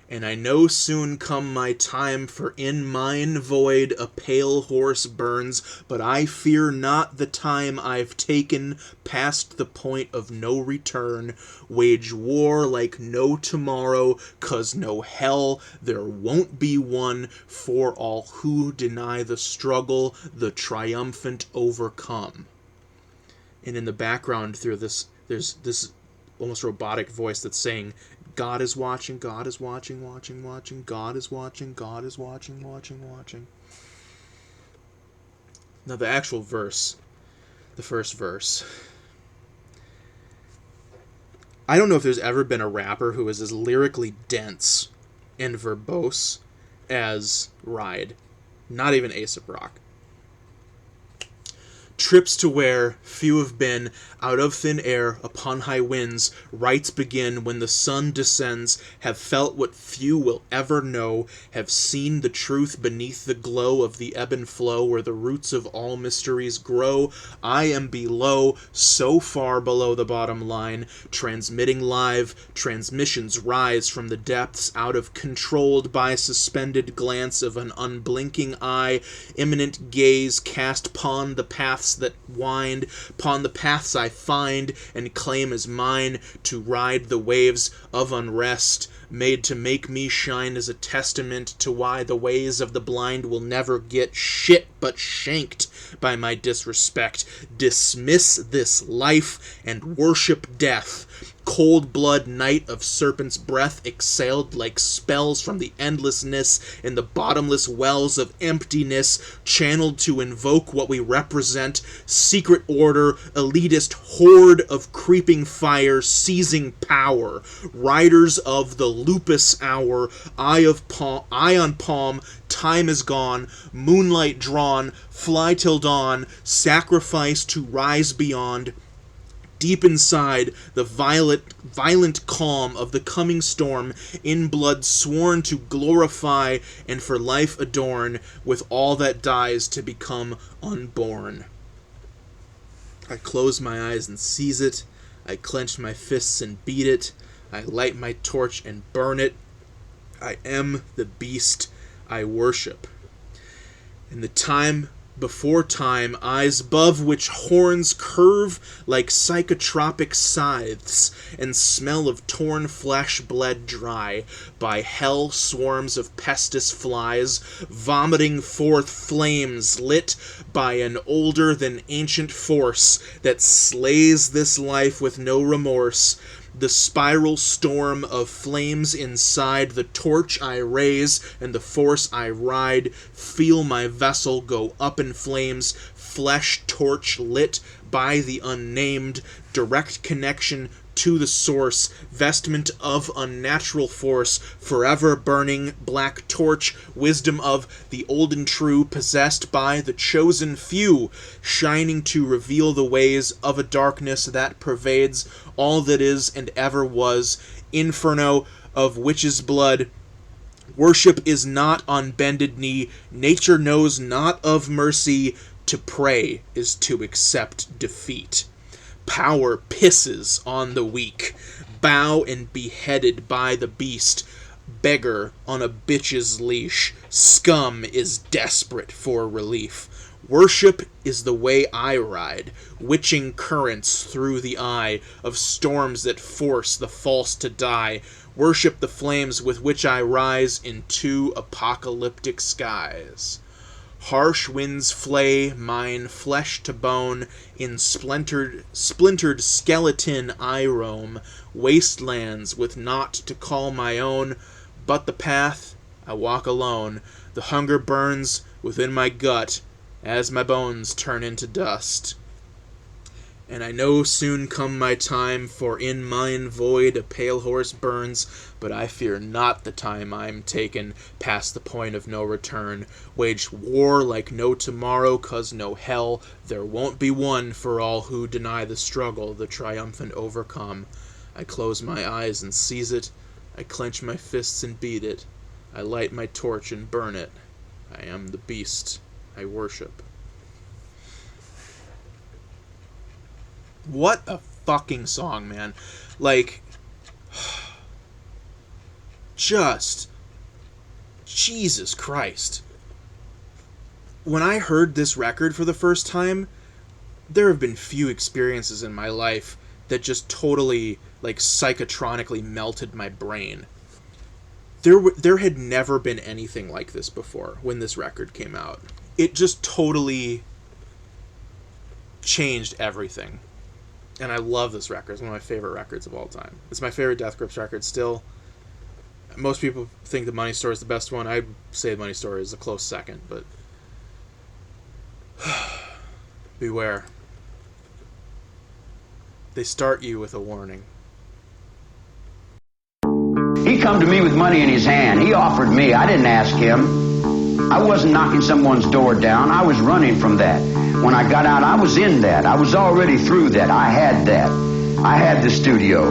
And I know soon come my time, for in mine void a pale horse burns, but I fear not the time I've taken, past the point of no return, wage war like no tomorrow, 'cause no hell there won't be one, for all who deny the struggle, the triumphant overcome. And in the background through this, there's this almost robotic voice that's saying, God is watching, God is watching, watching, watching, God is watching, God is watching, watching, watching. Now the actual verse, the first verse. I don't know if there's ever been a rapper who is as lyrically dense and verbose as Ride. Not even A$AP Rock. Trips to where few have been, out of thin air, upon high winds, rites begin when the sun descends, have felt what few will ever know, have seen the truth beneath the glow of the ebb and flow, where the roots of all mysteries grow. I am below, so far below the bottom line, transmitting live, transmissions rise from the depths, out of controlled by suspended glance of an unblinking eye, imminent gaze cast upon the paths that wind, upon the paths I find and claim as mine, to ride the waves of unrest, made to make me shine as a testament to why the ways of the blind will never get shit but shanked by my disrespect. Dismiss this life and worship death. Cold blood night of serpent's breath exhaled like spells from the endlessness in the bottomless wells of emptiness, channeled to invoke what we represent. Secret order, elitist horde of creeping fire, seizing power. Riders of the lupus hour, eye on palm, time is gone, moonlight drawn, fly till dawn, sacrifice to rise beyond. Deep inside, the violent calm of the coming storm, in blood sworn to glorify and for life adorn, with all that dies to become unborn. I close my eyes and seize it. I clench my fists and beat it. I light my torch and burn it. I am the beast I worship. In the time before time, eyes above which horns curve like psychotropic scythes, and smell of torn flesh bled dry by hell swarms of pestis flies, vomiting forth flames lit by an older than ancient force that slays this life with no remorse. The spiral storm of flames inside, the torch I raise and the force I ride, feel my vessel go up in flames, flesh torch lit by the unnamed, direct connection to the source, vestment of unnatural force, forever burning black torch, wisdom of the old and true, possessed by the chosen few, shining to reveal the ways of a darkness that pervades all that is and ever was, inferno of witches' blood. Worship is not on bended knee, nature knows not of mercy, to pray is to accept defeat. Power pisses on the weak, bow and beheaded by the beast, beggar on a bitch's leash, scum is desperate for relief. Worship is the way I ride, witching currents through the eye of storms that force the false to die. Worship the flames with which I rise into apocalyptic skies. Harsh winds flay mine flesh to bone, in splintered skeleton I roam, wastelands with naught to call my own, but the path I walk alone. The hunger burns within my gut, as my bones turn into dust. And I know soon come my time, for in mine void a pale horse burns, but I fear not the time I'm taken, past the point of no return. Wage war like no tomorrow, 'cause no hell there won't be one for all who deny the struggle, the triumphant overcome. I close my eyes and seize it, I clench my fists and beat it, I light my torch and burn it. I am the beast I worship. What a fucking song, man. Like, just, Jesus Christ. When I heard this record for the first time, there have been few experiences in my life that just totally, like, psychotronically melted my brain. There had never been anything like this before when this record came out. It just totally changed everything. And I love this record. It's one of my favorite records of all time. It's my favorite Death Grips record still. Most people think the Money Store is the best one. I'd say the Money Store is a close second, but beware. They start you with a warning. He come to me with money in his hand. He offered me. I didn't ask him. I wasn't knocking someone's door down. I was running from that. When I got out, I was in that. I was already through that. I had that. I had the studio.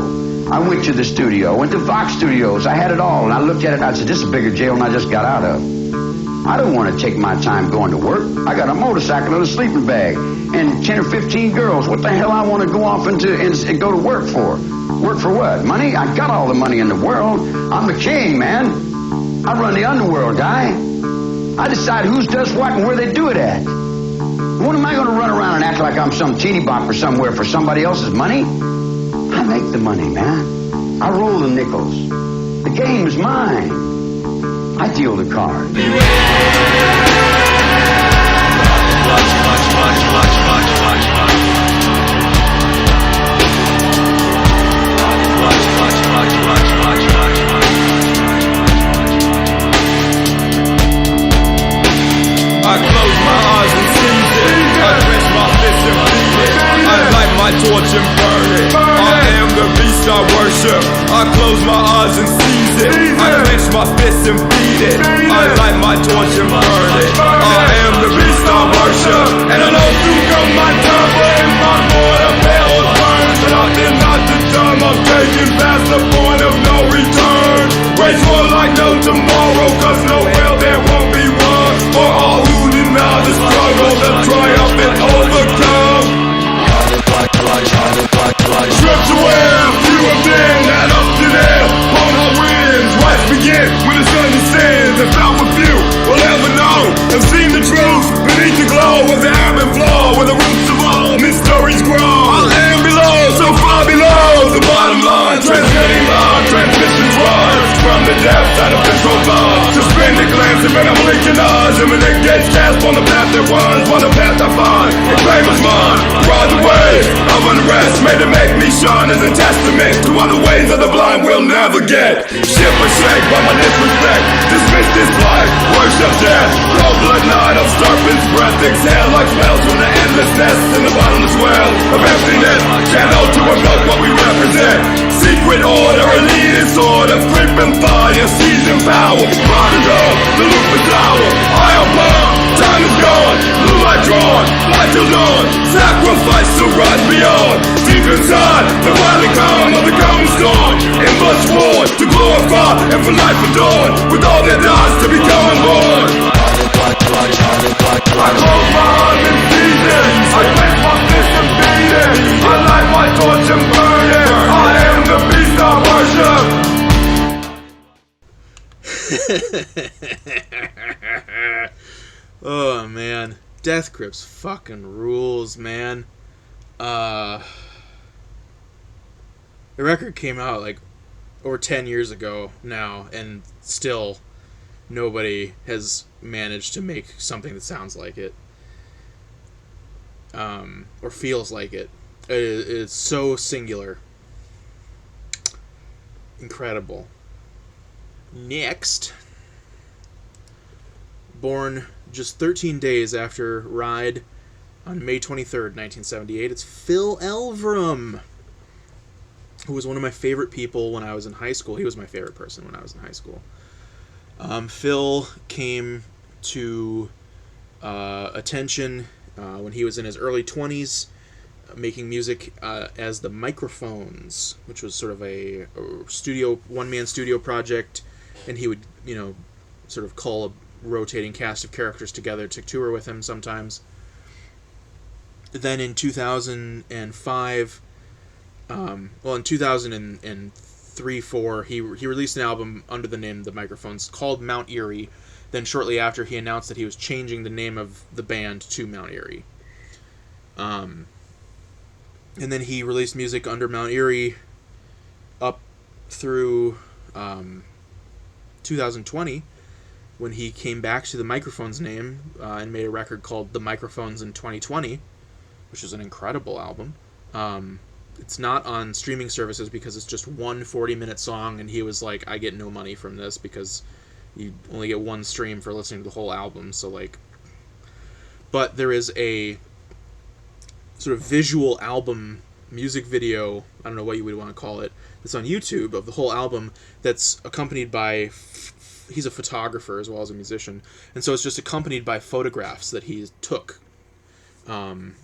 I went to the studio. Went to Fox Studios. I had it all. And I looked at it and I said, this is a bigger jail than I just got out of. I don't want to take my time going to work. I got a motorcycle and a sleeping bag and 10 or 15 girls. What the hell I want to go off and go to work for? Work for what? Money? I got all the money in the world. I'm the king, man. I run the underworld, guy. I decide who does what and where they do it at. What am I going to run around and act like I'm some teeny bopper somewhere for somebody else's money? I make the money, man. I roll the nickels. The game is mine. I deal the cards. I close my eyes and seize it. I clench my fists and beat it. I light my torch and burn it. I am the beast I worship. I close my eyes and seize it. I clench my fists and beat it. I light my torch and burn it. I am the beast I worship. And I know through come my time, but in my mortar pale burns. race war like no tomorrow, cause nowhere there won't be one. For all who deny the struggle, the triumphant overcome. Stripped away, few have been that up to there. On our winds, rise begin when the sun descends. And found with few will ever know have seen the truth beneath the glow of the ebb and flow, where the roots of all mysteries grow. I am below, so far below the bottom line. Transmitting love, transmissions rise from the depths out of control bar. Suspended glance and I'm blinking eyes. Imminent gates cast on the path that runs, on the path I find. The claim is mine, ride the waves of unrest, made to make me shine as a testament to all the ways of the blind will never get. Ship or shake by my disrespect, dismiss this life, worship death. Cold blood night of serpent's breath, exhale like smells from the endlessness in the bottomless well of emptiness. Channel to evoke what we represent. Secret order, elitist order, creeping fire, seizing power. Bottled up, the loop is sour. I am bomb, time is gone. Blue light drawn, light till dawn. Sacrifice to rise beyond. Deep inside, the violent calm of the coming storm. In blood sworn to glorify and for life adorn. With all that dies to become unborn. I close my eyes and seize it. I clench my fist and beat it. I light my torch and burn it. I am the beast I worship. Oh man, Death Grips fucking rules, man. The record came out like over 10 years ago now, and still nobody has managed to make something that sounds like it, or feels like it. It's so singular. Incredible. Next, born just 13 days after Ride on May 23rd, 1978, it's Phil Elverum, who was one of my favorite people when I was in high school. He was my favorite person when I was in high school. Phil came to attention when he was in his early 20s, making music as the Microphones, which was sort of a one-man studio project, and he would, sort of call a rotating cast of characters together to tour with him sometimes. Then in 2005, in 2003-04, he released an album under the name The Microphones called Mount Eerie. Then shortly after, he announced that he was changing the name of the band to Mount Eerie. And then he released music under Mount Eerie up through 2020, when he came back to the Microphones name and made a record called The Microphones in 2020, which is an incredible album. It's not on streaming services because it's just one 40-minute song, and he was like, I get no money from this because you only get one stream for listening to the whole album, so like... But there is a sort of visual album music video, I don't know what you would want to call it, that's on YouTube of the whole album, that's accompanied by... He's a photographer as well as a musician, and so it's just accompanied by photographs that he took. And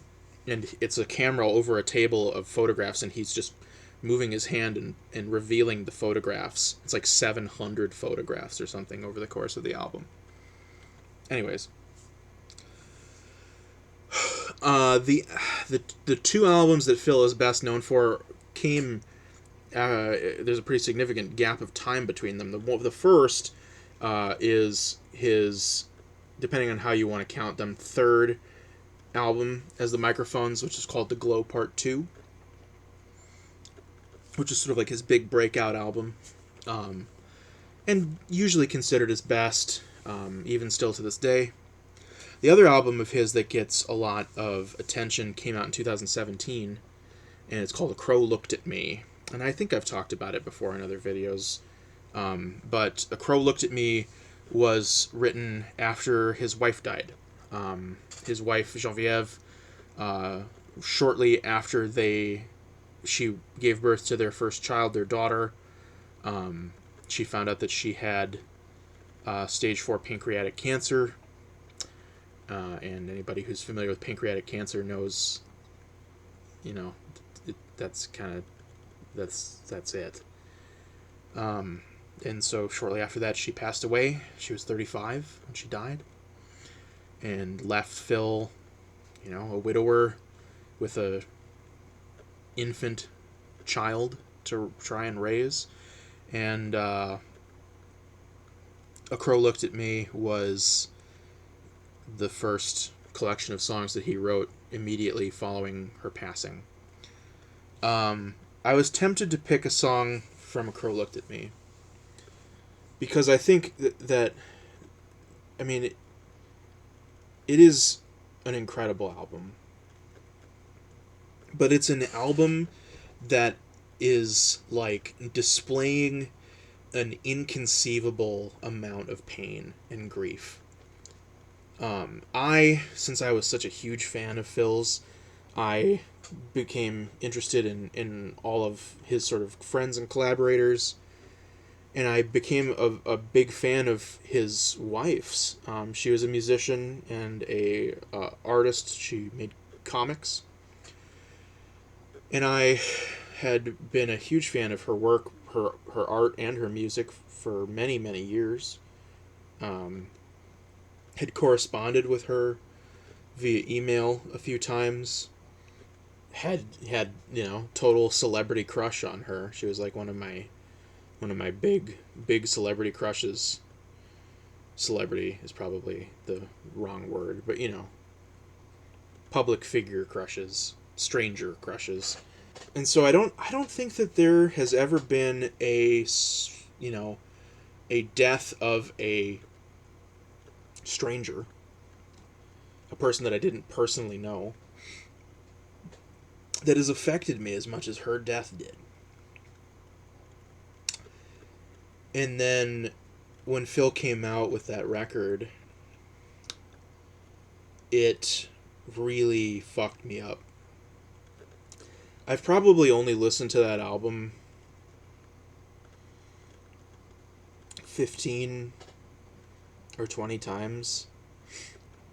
it's a camera over a table of photographs, and he's just moving his hand and revealing the photographs. It's like 700 photographs or something over the course of the album. Anyways. The two albums that Phil is best known for came... there's a pretty significant gap of time between them. The first is his, depending on how you want to count them, third album as the Microphones, which is called The Glow Part 2, which is sort of like his big breakout album, and usually considered his best, even still to this day. The other album of his that gets a lot of attention came out in 2017, and it's called A Crow Looked at Me, and I think I've talked about it before in other videos, but A Crow Looked at Me was written after his wife died. His wife, Genevieve, shortly after she gave birth to their first child, their daughter, she found out that she had stage 4 pancreatic cancer, and anybody who's familiar with pancreatic cancer knows, that's it. And so shortly after that, she passed away. She was 35 when she died. And left Phil, a widower with a infant child to try and raise. And A Crow Looked at Me was the first collection of songs that he wrote immediately following her passing. I was tempted to pick a song from A Crow Looked at Me, because I think that it is an incredible album. But it's an album that is like displaying an inconceivable amount of pain and grief. Since I was such a huge fan of Phil's, I became interested in all of his sort of friends and collaborators, and I became a big fan of his wife's. She was a musician and a artist. She made comics, and I had been a huge fan of her work, her art, and her music for many, many years. Had corresponded with her via email a few times. Had total celebrity crush on her. She was like one of my big celebrity crushes. Celebrity is probably the wrong word, but public figure crushes, stranger crushes. And so I don't think that there has ever been a death of a stranger, a person that I didn't personally know, that has affected me as much as her death did. And then when Phil came out with that record, it really fucked me up. I've probably only listened to that album 15 or 20 times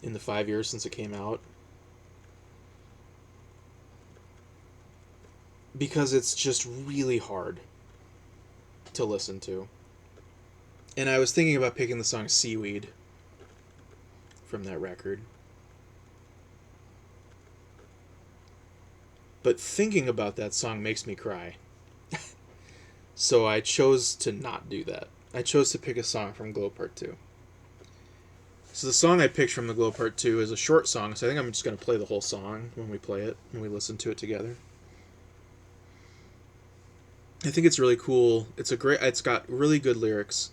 in the 5 years since it came out. Because it's just really hard to listen to. And I was thinking about picking the song Seaweed from that record. But thinking about that song makes me cry. So I chose to not do that. I chose to pick a song from Glow Part 2. So the song I picked from the Glow Part 2 is a short song, so I think I'm just going to play the whole song when we play it, when we listen to it together. I think it's really cool. It's got really good lyrics.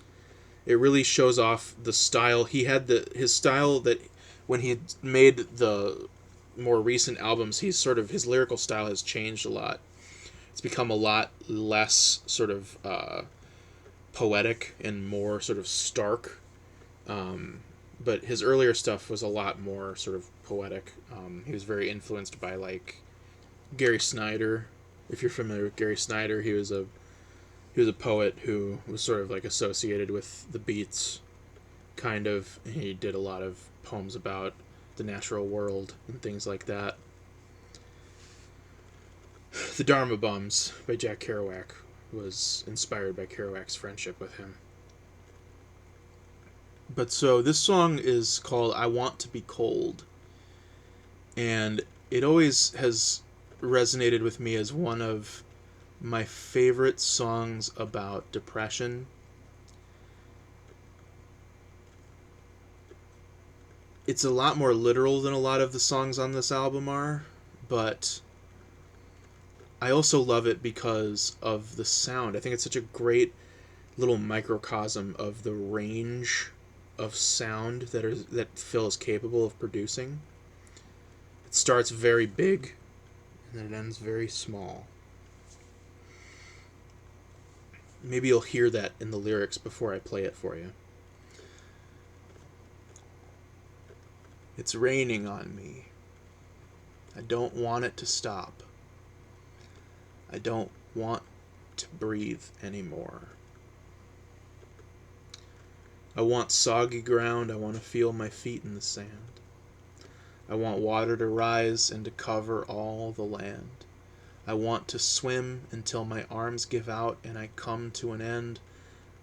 It really shows off the style. He had his style that when he made the more recent albums, his lyrical style has changed a lot. It's become a lot less sort of poetic and more sort of stark. But his earlier stuff was a lot more sort of poetic. He was very influenced by like Gary Snyder. If you're familiar with Gary Snyder, he was a poet who was sort of like associated with the Beats, kind of. He did a lot of poems about the natural world and things like that. The Dharma Bums by Jack Kerouac was inspired by Kerouac's friendship with him. But so this song is called I Want to Be Cold. And it always has resonated with me as one of my favorite songs about depression. It's a lot more literal than a lot of the songs on this album are, but I also love it because of the sound. I think it's such a great little microcosm of the range of sound that Phil is capable of producing. It starts very big, and then it ends very small. Maybe you'll hear that in the lyrics before I play it for you. It's raining on me. I don't want it to stop. I don't want to breathe anymore. I want soggy ground. I want to feel my feet in the sand. I want water to rise and to cover all the land. I want to swim until my arms give out and I come to an end.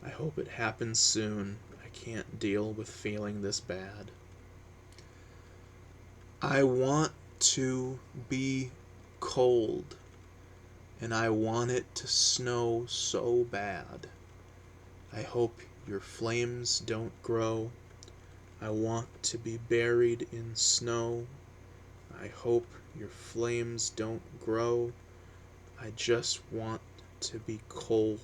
I hope it happens soon. I can't deal with feeling this bad. I want to be cold, and I want it to snow so bad. I hope your flames don't grow. I want to be buried in snow. I hope your flames don't grow. I just want to be cold,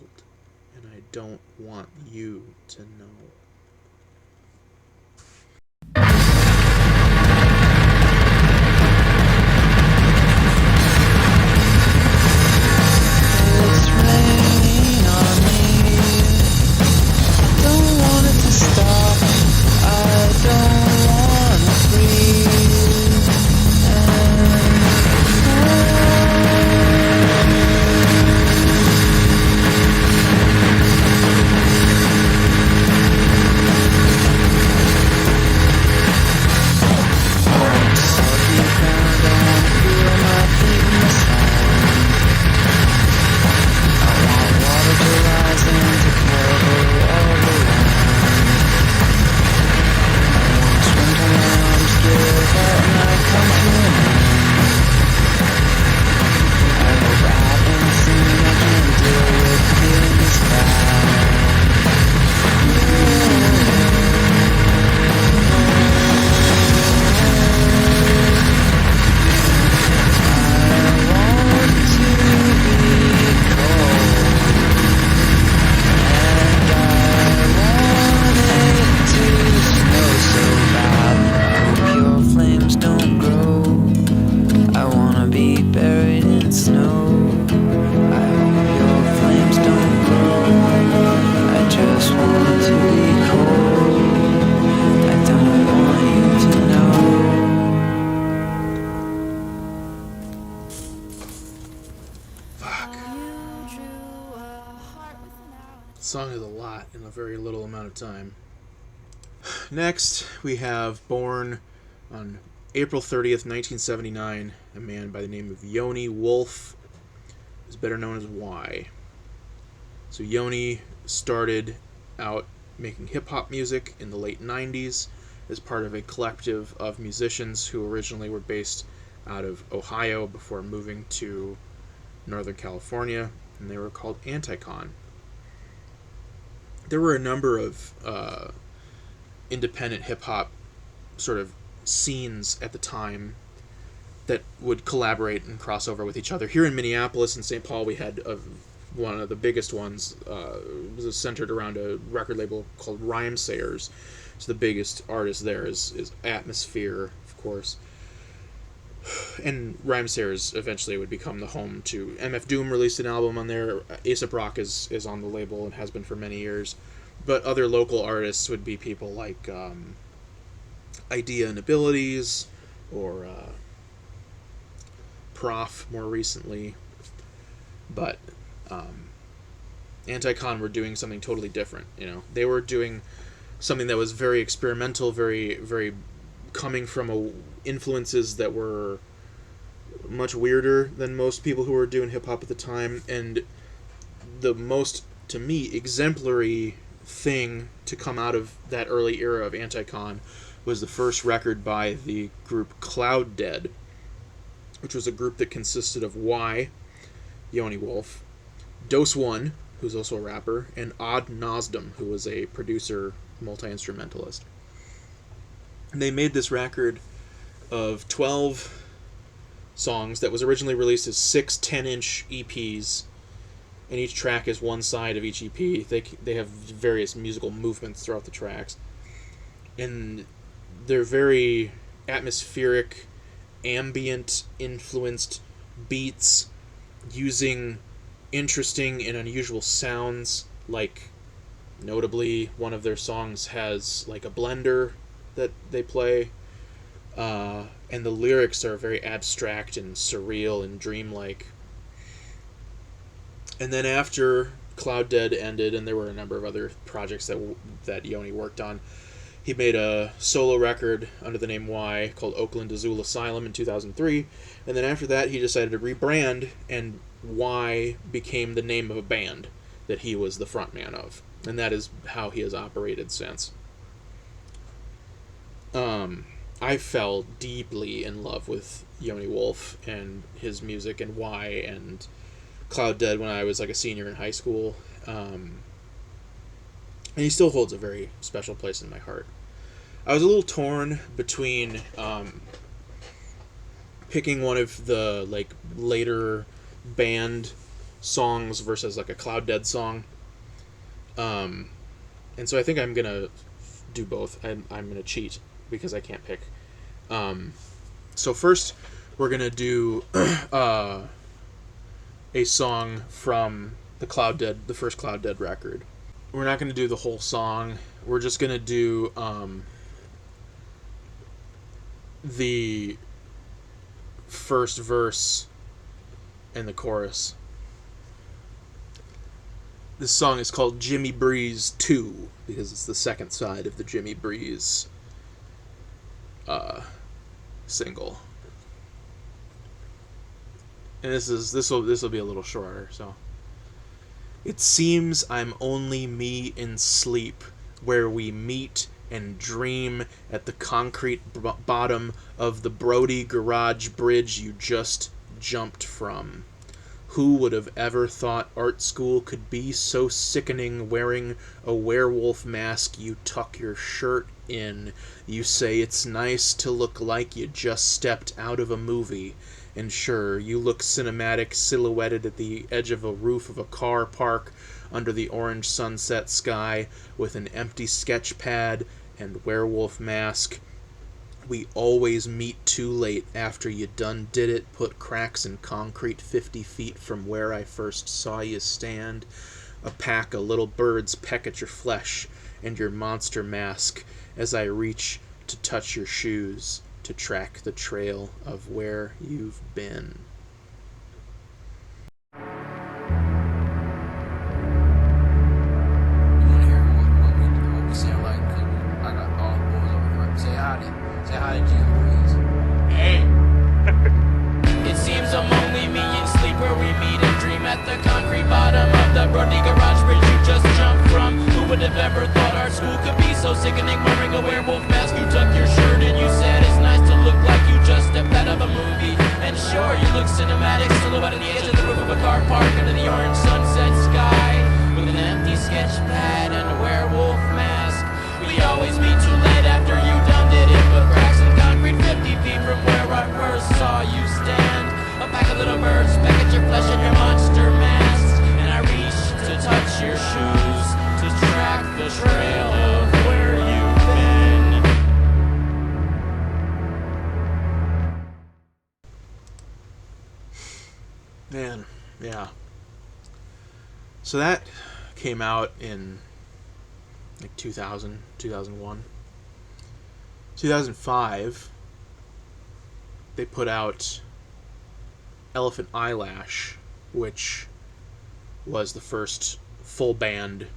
and I don't want you to know. It's raining on me. Don't want it to stop. I don't wanna breathe. Song is a lot in a very little amount of time. Next, we have born on April 30th, 1979, a man by the name of Yoni Wolf, who's better known as Y. So Yoni started out making hip-hop music in the late 90s as part of a collective of musicians who originally were based out of Ohio before moving to Northern California, and they were called Anticon. There were a number of independent hip-hop sort of scenes at the time that would collaborate and cross over with each other. Here in Minneapolis and St. Paul, we had one of the biggest ones. Was centered around a record label called Rhymesayers. So the biggest artist there is Atmosphere, of course. And Rhymesayers eventually would become the home to MF Doom. Released an album on there. A$AP Rock is on the label and has been for many years. But other local artists would be people like Idea and Abilities, or Prof more recently. But Anticon were doing something totally different. You know, they were doing something that was very experimental, very, very coming from influences that were much weirder than most people who were doing hip-hop at the time, and the most, to me, exemplary thing to come out of that early era of Anticon was the first record by the group cLOUDDEAD, which was a group that consisted of Y, Yoni Wolf, Dose One, who's also a rapper, and Odd Nosdom, who was a producer, multi-instrumentalist. And they made this record of 12 songs that was originally released as 6 10-inch EPs, and each track is one side of each EP. They have various musical movements throughout the tracks, and they're very atmospheric, ambient-influenced beats using interesting and unusual sounds. Like, notably, one of their songs has like a blender that they play, and the lyrics are very abstract and surreal and dreamlike. And then after cLOUDDEAD ended, and there were a number of other projects that Yoni worked on, he made a solo record under the name Y called Oakland Azul Asylum in 2003, and then after that he decided to rebrand, and Y became the name of a band that he was the frontman of. And that is how he has operated since. I fell deeply in love with Yoni Wolf and his music and why, and cLOUDDEAD when I was like a senior in high school. And he still holds a very special place in my heart. I was a little torn between picking one of the like later band songs versus like a cLOUDDEAD song. And so I think I'm gonna do both. I'm gonna cheat because I can't pick. So first we're gonna do a song from the first cLOUDDEAD record. We're not gonna do the whole song. We're just gonna do the first verse and the chorus. This song is called Jimmy Breeze 2 because it's the second side of the Jimmy Breeze single. And this will be a little shorter, so. It seems I'm only me in sleep, where we meet and dream at the concrete bottom of the Brody garage bridge you just jumped from. Who would have ever thought art school could be so sickening, wearing a werewolf mask you tuck your shirt in. You say it's nice to look like you just stepped out of a movie. And sure, you look cinematic, silhouetted at the edge of a roof of a car park under the orange sunset sky with an empty sketch pad and werewolf mask. We always meet too late after you done did it, put cracks in concrete 50 feet from where I first saw you stand. A pack of little birds peck at your flesh and your monster mask as I reach to touch your shoes, to track the trail of where you've been. You want to hear what we sound like? I got all the boys over here. Say hi to Jim, please. Hey! It seems I'm only me in sleep, where we meet and dream at the concrete bottom of the Brody garage bridge you just jumped from. Who would have ever thought our school could be so sickening, wearing a werewolf mask? You tuck your shirt and you said it's nice to look like you just stepped out of a movie. And sure, you look cinematic, silhouette on the edge of the roof of a car park under the orange sunset sky with an empty sketch pad and a werewolf mask. We always meet too late after you done did it, but cracks in concrete 50 feet from where I first saw you stand. A pack of little birds peck at your flesh and your monster mask, and I reach to touch your shoes to track the trail of where you've been. Man, yeah. So that came out in like 2000, 2001. 2005, they put out Elephant Eyelash, which was the first full band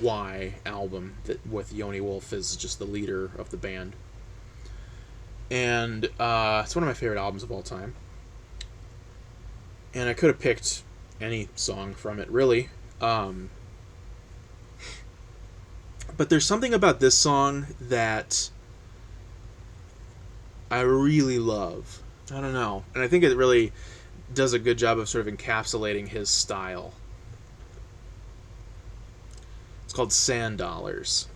Y album that with Yoni Wolf as just the leader of the band. And it's one of my favorite albums of all time. And I could have picked any song from it, really. But there's something about this song that I really love. I don't know. And I think it really does a good job of sort of encapsulating his style. It's called Sand Dollars.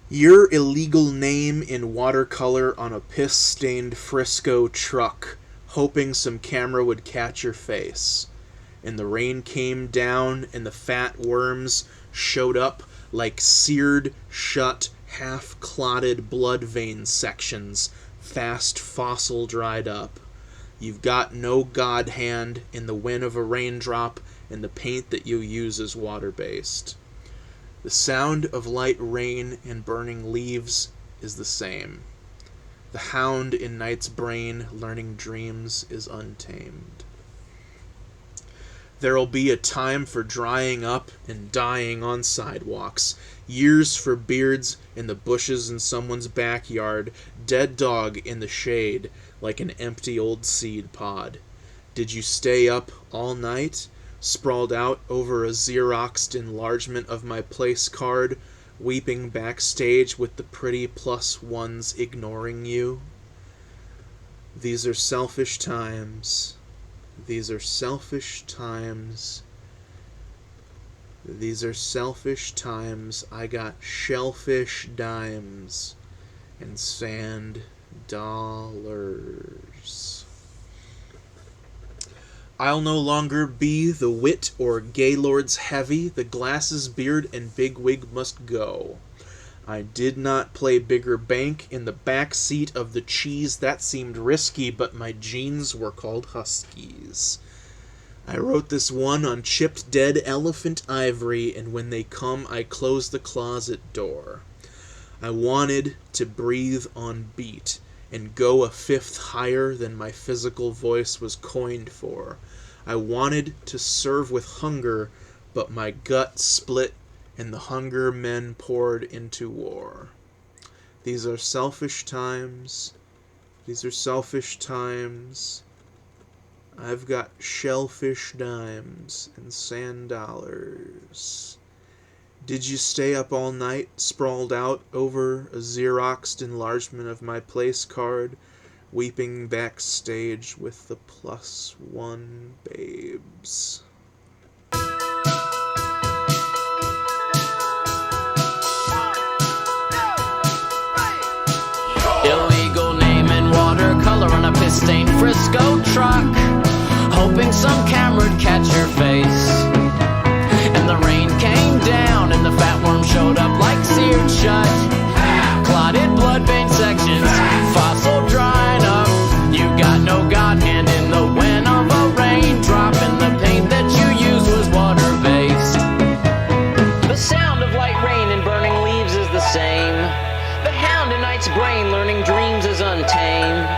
Your illegal name in watercolor on a piss-stained Frisco truck, hoping some camera would catch your face. And the rain came down and the fat worms showed up like seared, shut, half-clotted blood vein sections, fast fossil dried up. You've got no god hand in the win of a raindrop, and the paint that you use is water-based. The sound of light rain and burning leaves is the same. The hound in night's brain learning dreams is untamed. There'll be a time for drying up and dying on sidewalks, years for beards in the bushes in someone's backyard, dead dog in the shade like an empty old seed pod. Did you stay up all night? sprawled out over a Xeroxed enlargement of my place card, weeping backstage with the pretty +1s ignoring you. These are selfish times. These are selfish times. These are selfish times. I got shellfish dimes and sand dollars. I'll no longer be the wit or gaylord's heavy. The glasses, beard, and big wig must go. I did not play bigger bank in the back seat of the cheese. That seemed risky, but my jeans were called Huskies. I wrote this one on chipped dead elephant ivory, and when they come, I close the closet door. I wanted to breathe on beat and go a fifth higher than my physical voice was coined for. I wanted to serve with hunger, but my gut split and the hunger men poured into war. These are selfish times. These are selfish times. I've got shellfish dimes and sand dollars. Did you stay up all night, sprawled out over a Xeroxed enlargement of my place card, weeping backstage with the +1 babes? Illegal name and watercolor on a piss-stained Frisco truck, hoping some camera'd catch your face. And the rain came down and the fat worm showed up like seared shut. Clotted blood vein sections, fossil drying up. You got no God hand in the wind of a raindrop, and the paint that you used was water-based. The sound of light rain and burning leaves is the same. The hound in night's brain learning dreams is untamed.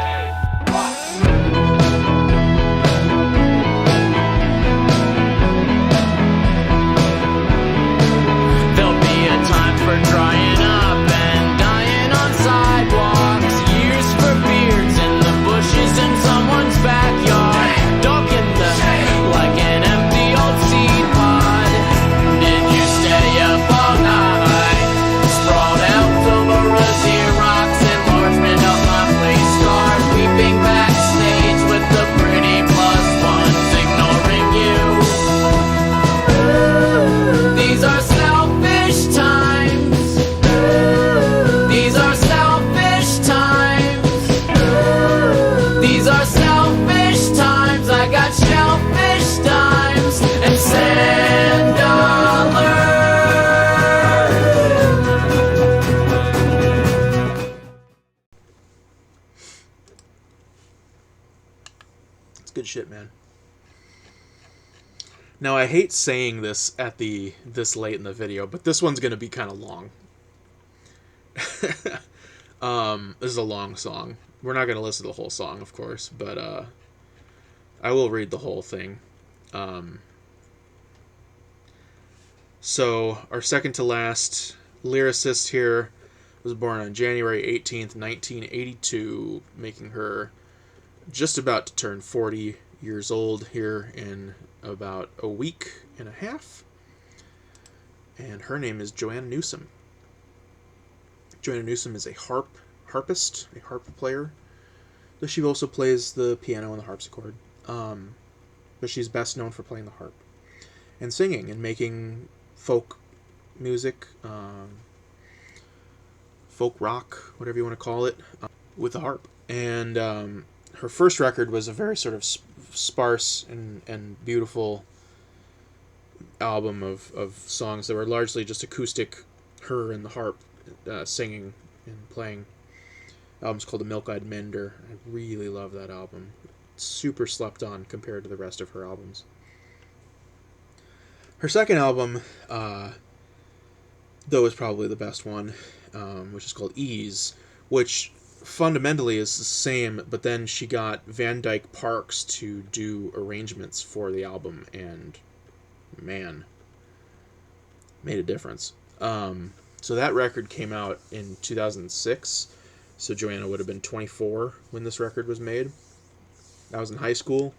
There'll be a time for drying up and dying on sidewalks. Years for beards in the bushes in someone's backyard. Dog in the like an empty old seed pod. Did you stay up all night? Sprawled out over a Xerox enlargement of my place card, weeping backstage with the pretty +1s ignoring you. These are selfish times. These are selfish times. These are selfish times. I got shellfish dimes and sand dollars. It's good shit, man. Now, I hate saying this at this late in the video, but this one's gonna be kind of long. This is a long song. We're not gonna listen to the whole song, of course, but I will read the whole thing. So, our second to last lyricist here was born on January 18th, 1982, making her just about to turn 40 years old here in about a week and a half. And her name is Joanna Newsom. Joanna Newsom is a harpist, a harp player. Though she also plays the piano and the harpsichord. But she's best known for playing the harp and singing and making folk music, folk rock, whatever you want to call it, with the harp. And her first record was a very sort of sparse and beautiful album of songs that were largely just acoustic, her and the harp singing and playing. The album's called The Milk-Eyed Mender. I really love that album. It's super slept on compared to the rest of her albums. Her second album, though, is probably the best one, which is called Ease, which fundamentally is the same, but then she got Van Dyke Parks to do arrangements for the album, and man, made a difference. So that record came out in 2006, so Joanna would have been 24 when this record was made. I was in high school.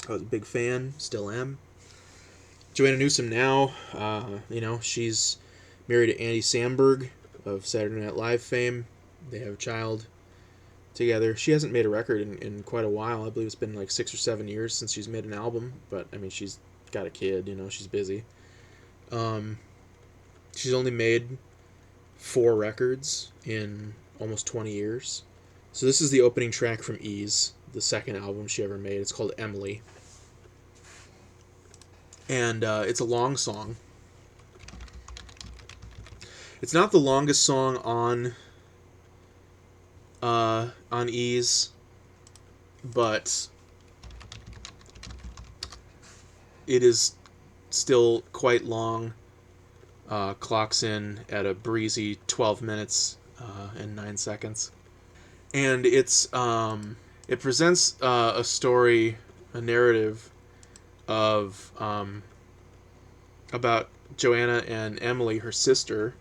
I was a big fan, still am. Joanna Newsom now, she's married to Andy Samberg of Saturday Night Live fame. They have a child together. She hasn't made a record in quite a while. I believe it's been like 6 or 7 years since she's made an album. But, I mean, she's got a kid, she's busy. She's only made 4 records in almost 20 years. So this is the opening track from Ease, the second album she ever made. It's called Emily. And it's a long song. It's not the longest song on Ease, but it is still quite long. Clocks in at a breezy 12 minutes and 9 seconds. And it presents a story, a narrative of about Joanna and Emily, her sister.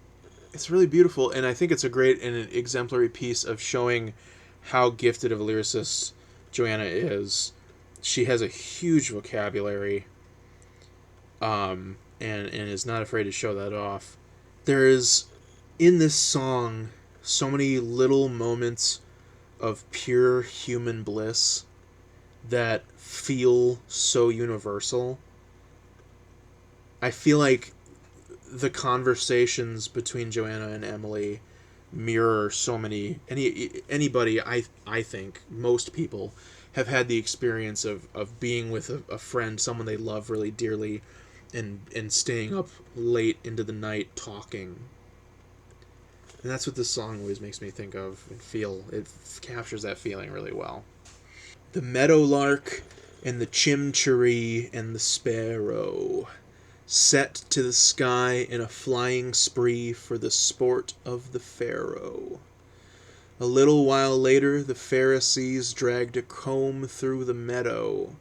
It's really beautiful, and I think it's a great and an exemplary piece of showing how gifted of a lyricist Joanna is. She has a huge vocabulary, and is not afraid to show that off. There is, in this song, so many little moments of pure human bliss that feel so universal. I feel like the conversations between Joanna and Emily mirror so many... Anybody, I think, most people, have had the experience of being with a friend, someone they love really dearly, and staying up late into the night talking. And that's what this song always makes me think of and feel. It captures that feeling really well. The meadowlark and the chimchuree and the sparrow set to the sky in a flying spree for the sport of the Pharaoh. A little while later, the Pharisees dragged a comb through the meadow.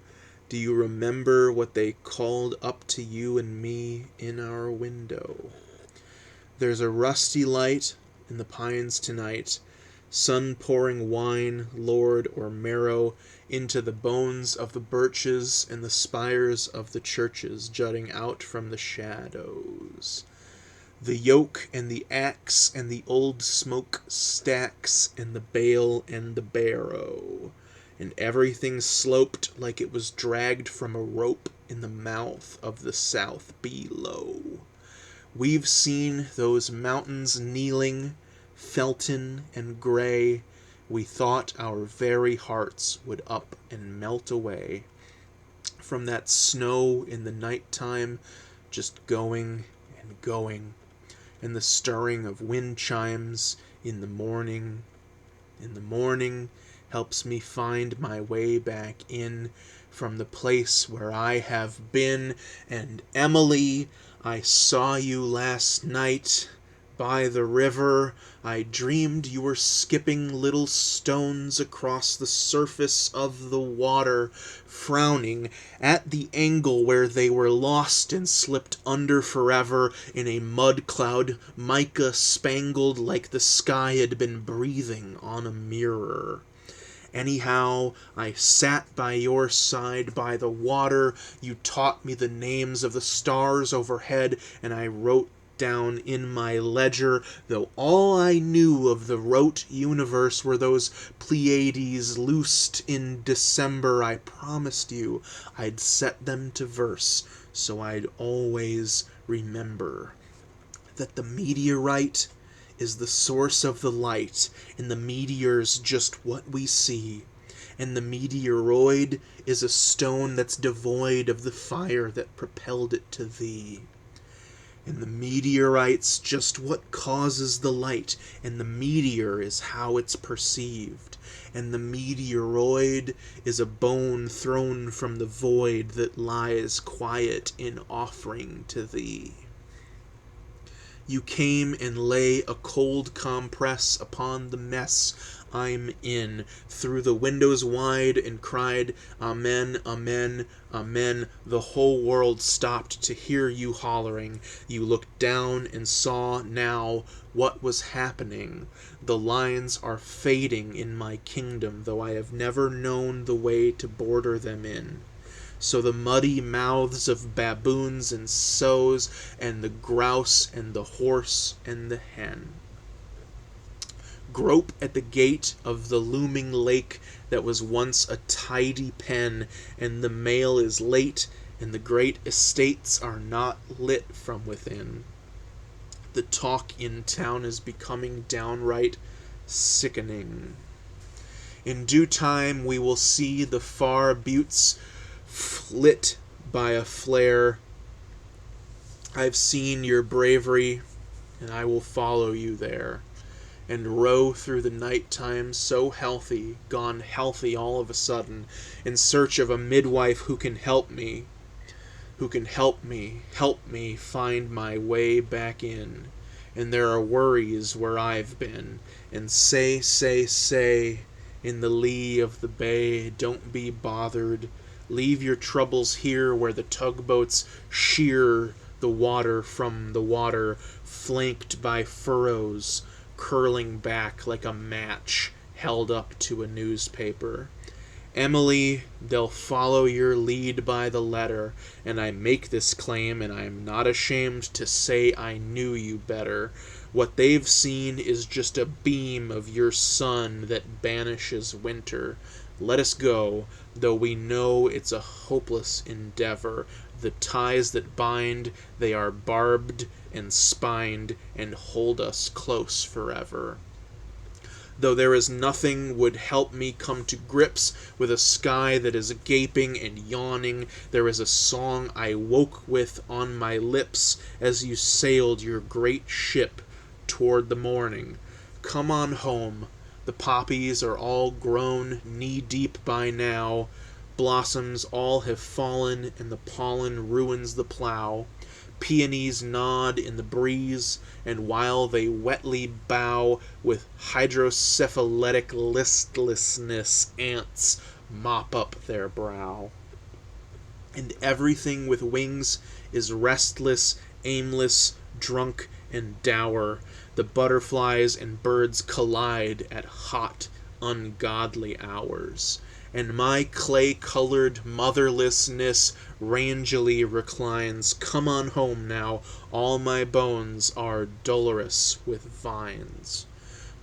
Do you remember what they called up to you and me in our window? There's a rusty light in the pines tonight, sun pouring wine, lord or marrow, into the bones of the birches and the spires of the churches jutting out from the shadows. The yoke and the axe and the old smoke stacks and the bale and the barrow, and everything sloped like it was dragged from a rope in the mouth of the south below. We've seen those mountains kneeling, Felton and gray. We thought our very hearts would up and melt away from that snow in the nighttime, just going and going, and the stirring of wind chimes in the morning. In the morning helps me find my way back in from the place where I have been. And Emily, I saw you last night by the river. I dreamed you were skipping little stones across the surface of the water, frowning at the angle where they were lost and slipped under forever in a mud cloud, mica spangled like the sky had been breathing on a mirror. Anyhow, I sat by your side by the water. You taught me the names of the stars overhead, and I wrote down in my ledger, though all I knew of the rote universe were those Pleiades loosed in December. I promised you I'd set them to verse, so I'd always remember that the meteorite is the source of the light, and the meteor's just what we see, and the meteoroid is a stone that's devoid of the fire that propelled it to thee. And the meteorite's just what causes the light, and the meteor is how it's perceived, and the meteoroid is a bone thrown from the void that lies quiet in offering to thee. You came and lay a cold compress upon the mess I'm in, through the windows wide, and cried, Amen, Amen, Amen. The whole world stopped to hear you hollering. You looked down and saw now what was happening. The lines are fading in my kingdom, though I have never known the way to border them in. So the muddy mouths of baboons and sows, and the grouse and the horse and the hen, grope at the gate of the looming lake that was once a tidy pen, and the mail is late, and the great estates are not lit from within. The talk in town is becoming downright sickening. In due time we will see the far buttes lit by a flare. I've seen your bravery, and I will follow you there, and row through the night time so healthy, gone healthy all of a sudden, in search of a midwife who can help me help me find my way back in. And there are worries where I've been, and say, in the lee of the bay, don't be bothered. Leave your troubles here where the tugboats shear the water from the water, flanked by furrows curling back like a match held up to a newspaper. Emily, they'll follow your lead by the letter, and I make this claim, and I'm not ashamed to say I knew you better. What they've seen is just a beam of your sun that banishes winter. Let us go, though we know it's a hopeless endeavor. The ties that bind, they are barbed and spined, and hold us close forever. Though there is nothing would help me come to grips with a sky that is gaping and yawning, there is a song I woke with on my lips as you sailed your great ship toward the morning. Come on home. The poppies are all grown knee-deep by now. Blossoms all have fallen, and the pollen ruins the plow. Peonies nod in the breeze, and while they wetly bow with hydrocephalitic listlessness, ants mop up their brow. And everything with wings is restless, aimless, drunk, and dour. The butterflies and birds collide at hot, ungodly hours. And my clay-colored motherlessness rangily reclines. Come on home now, all my bones are dolorous with vines.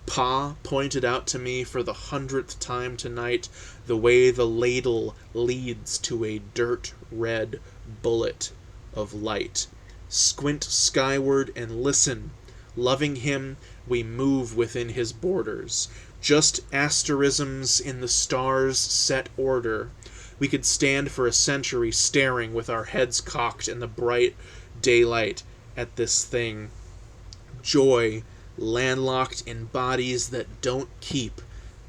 Pa pointed out to me for the 100th time tonight the way the ladle leads to a dirt-red bullet of light. Squint skyward and listen. Loving him, we move within his borders. Just asterisms in the stars' set order. We could stand for a century staring with our heads cocked in the bright daylight at this thing. Joy, landlocked in bodies that don't keep,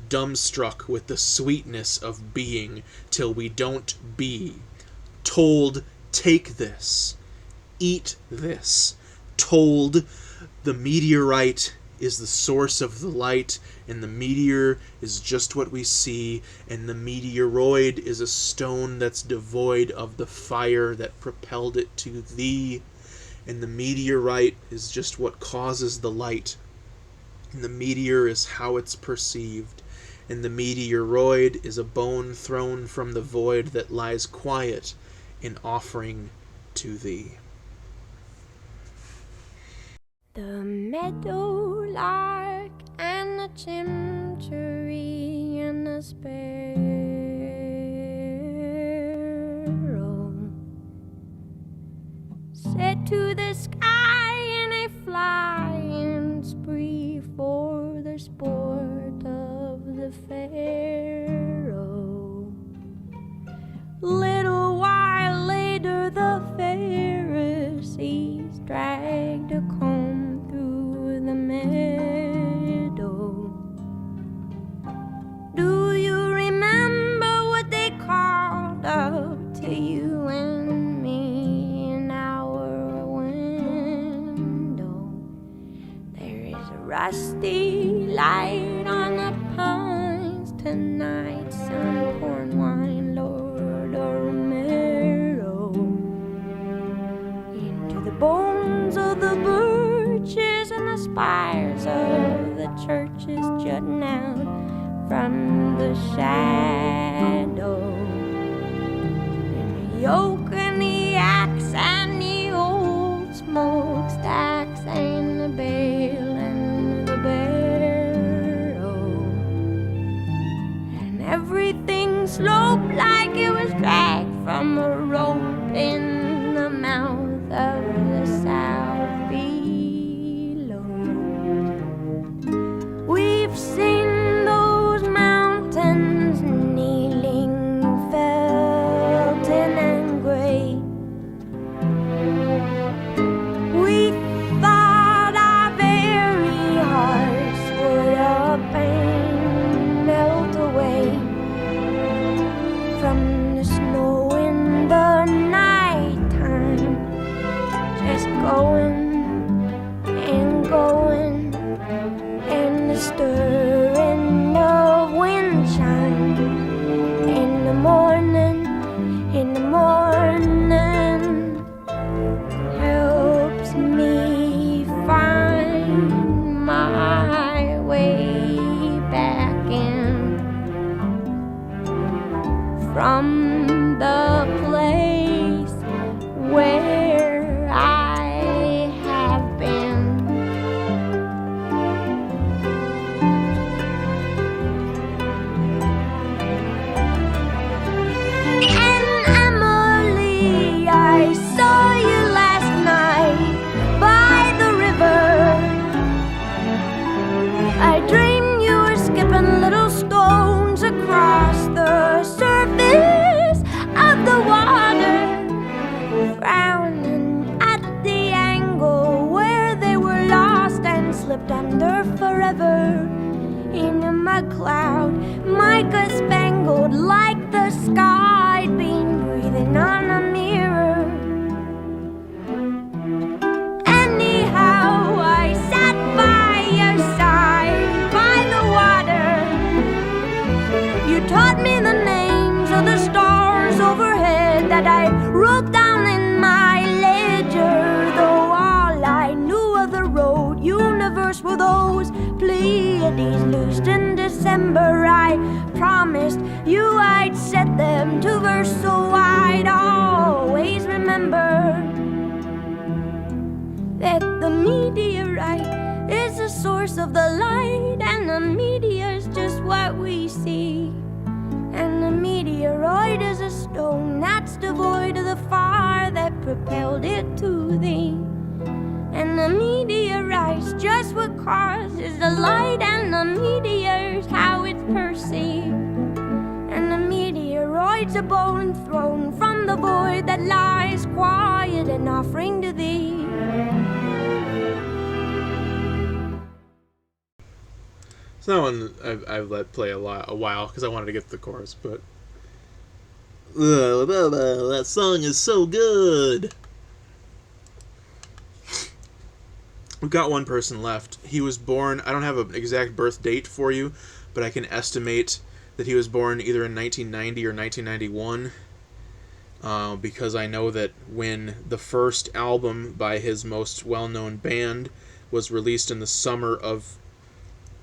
dumbstruck with the sweetness of being till we don't be. Told, take this, eat this. Told, the meteorite is the source of the light, and the meteor is just what we see, and the meteoroid is a stone that's devoid of the fire that propelled it to thee, and the meteorite is just what causes the light, and the meteor is how it's perceived, and the meteoroid is a bone thrown from the void that lies quiet in offering to thee. The meadowlark and the chimchuree and the sparrow set to the sky in a flying spree for the sport of the pharaoh. Little while later the Pharisees dragged a comb through the meadow. Do you remember what they called out to you and me in our window? There is a rusty light on the pines tonight, some corn wine, Lord Romero. Into the bones of the birches and the spires of the churches jutting out from the shadow. And the oak and the axe and the old smokestacks and the bale and the barrel. And everything sloped like it was dragged from a rope in the mouth of the south below. We've seen those mountains kneeling, felting and gray. We thought our very hearts would up and melt away from the snow in the nighttime, just going and going, and the stirring of wind chime in the morning, helps me find my way back in from the place where I have been. And Emily, I saw you last night by the river. I dreamed you were skipping little stones across the surface of the water, frowning at the angle where they were lost and slipped under forever in a mud cloud, mica spangled like the sky been breathing on a mirror. Anyhow, I sat by your side by the water. You taught me the names of the stars overhead that I wrote down in my ledger, though all I knew of the road universe were those Pleiades loosed in December. I promised you I'd set them to verse, so I'd always remember that the meteorite is the source of the light, and the meteor's just what we see. And the meteoroid is a stone that's devoid of the fire that propelled it to thee. And the meteorite's just what causes the light, and the meteor's how it's perceived. And the meteoroid's a bone thrown from the void that lies quiet and offering to thee. So that one I've let play a while because I wanted to get to the chorus, but that song is so good. We've got one person left. He was born, I don't have an exact birth date for you, but I can estimate that he was born either in 1990 or 1991, because I know that when the first album by his most well-known band was released in the summer of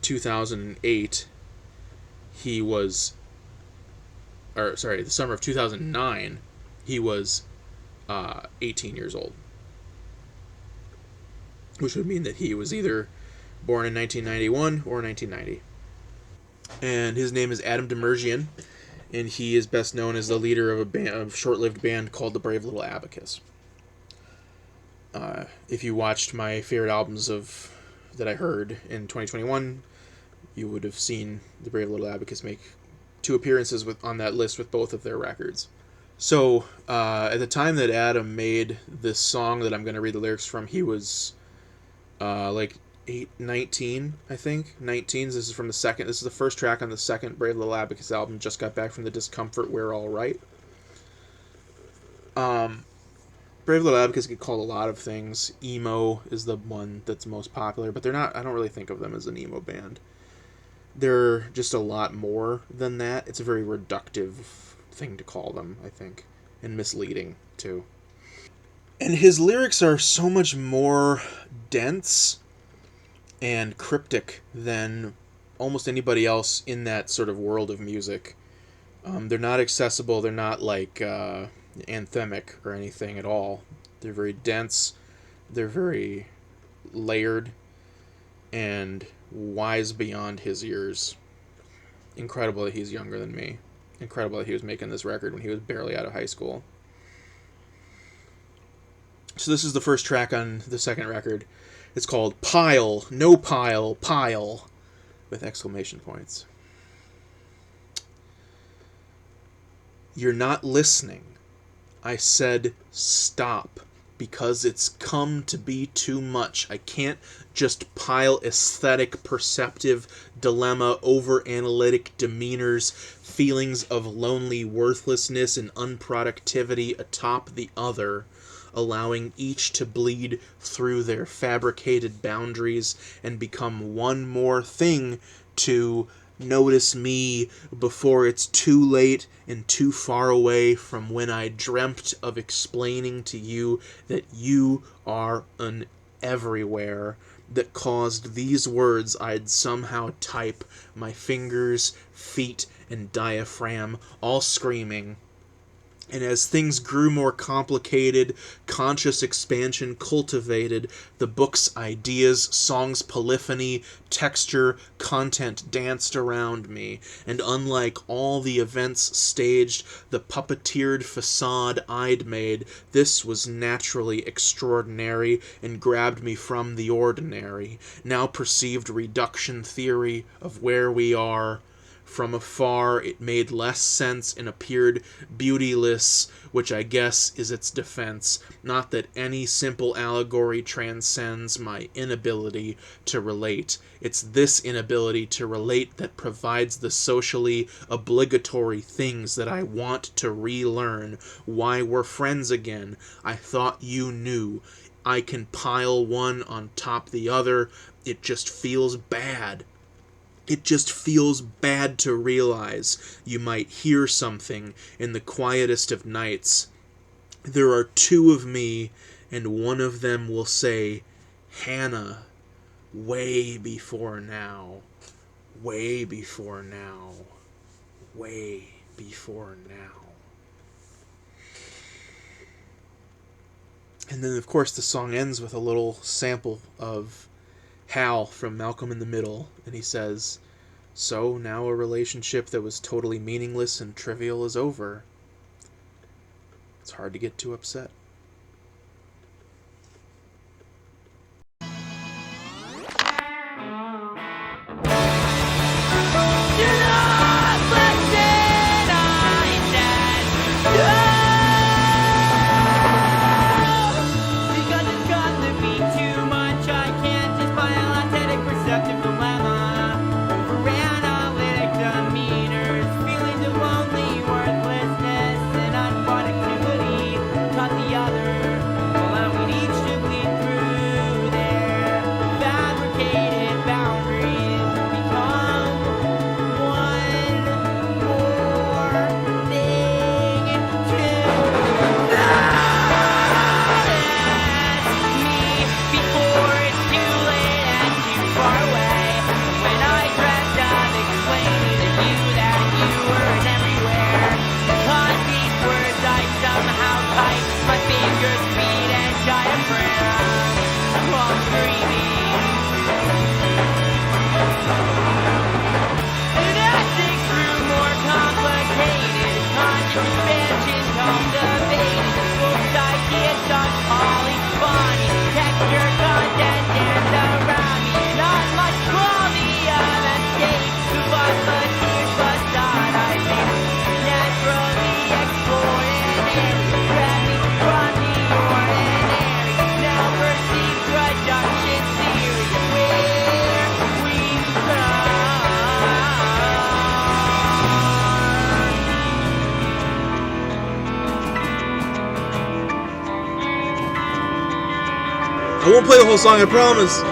2008, the summer of 2009, he was 18 years old. Which would mean that he was either born in 1991 or 1990. And his name is Adam Demerjian, and he is best known as the leader of a short-lived band called the Brave Little Abacus. If you watched my favorite albums that I heard in 2021, you would have seen the Brave Little Abacus make 2 appearances on that list with both of their records. So, at the time that Adam made this song that I'm going to read the lyrics from, he was 19, I think. 19. This is from the second. This is the first track on the second Brave Little Abacus album. Just got back from the Discomfort, We're All Right. Brave Little Abacus get called a lot of things. Emo is the one that's most popular, but they're not. I don't really think of them as an emo band. They're just a lot more than that. It's a very reductive thing to call them, I think, and misleading too. And his lyrics are so much more dense and cryptic than almost anybody else in that sort of world of music. They're not accessible. They're not like, anthemic or anything at all. They're very dense, they're very layered, and wise beyond his years. Incredible that he's younger than me. Incredible that he was making this record when he was barely out of high school. So this is the first track on the second record. It's called Pile, No Pile, Pile, with exclamation points. You're not listening. I said stop, because it's come to be too much. I can't just pile aesthetic, perceptive, dilemma, over-analytic demeanors, feelings of lonely worthlessness and unproductivity atop the other, allowing each to bleed through their fabricated boundaries and become one more thing to notice me before it's too late and too far away from when I dreamt of explaining to you that you are an everywhere, that caused these words I'd somehow type, my fingers, feet, and diaphragm all screaming. And as things grew more complicated, conscious expansion cultivated, the book's ideas, songs, polyphony, texture, content danced around me, and unlike all the events staged, the puppeteered facade I'd made, this was naturally extraordinary and grabbed me from the ordinary, now perceived reduction theory of where we are. From afar, it made less sense and appeared beautyless, which I guess is its defense. Not that any simple allegory transcends my inability to relate. It's this inability to relate that provides the socially obligatory things that I want to relearn. Why we're friends again. I thought you knew. I can pile one on top the other. It just feels bad. It just feels bad to realize you might hear something in the quietest of nights. There are two of me, and one of them will say, Hannah, way before now, way before now, way before now. And then, of course, the song ends with a little sample of Hal from Malcolm in the Middle, and he says, so now a relationship that was totally meaningless and trivial is over. It's hard to get too upset. I won't play the whole song, I promise.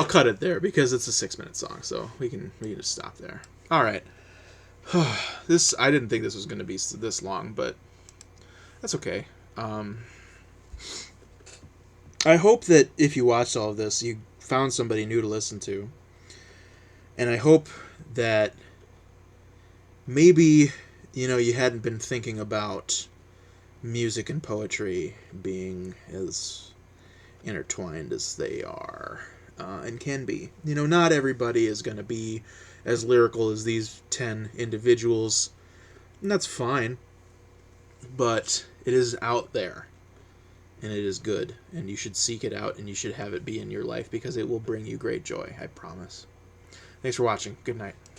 cut it there because it's a 6-minute song, so we can just stop there. All right. This, I didn't think this was going to be this long, but that's okay. I hope that if you watched all of this, you found somebody new to listen to. And I hope that maybe, you hadn't been thinking about music and poetry being as intertwined as they are and can be. Not everybody is going to be as lyrical as these 10 individuals, and that's fine. But it is out there, and it is good, and you should seek it out, and you should have it be in your life because it will bring you great joy, I promise. Thanks for watching. Good night.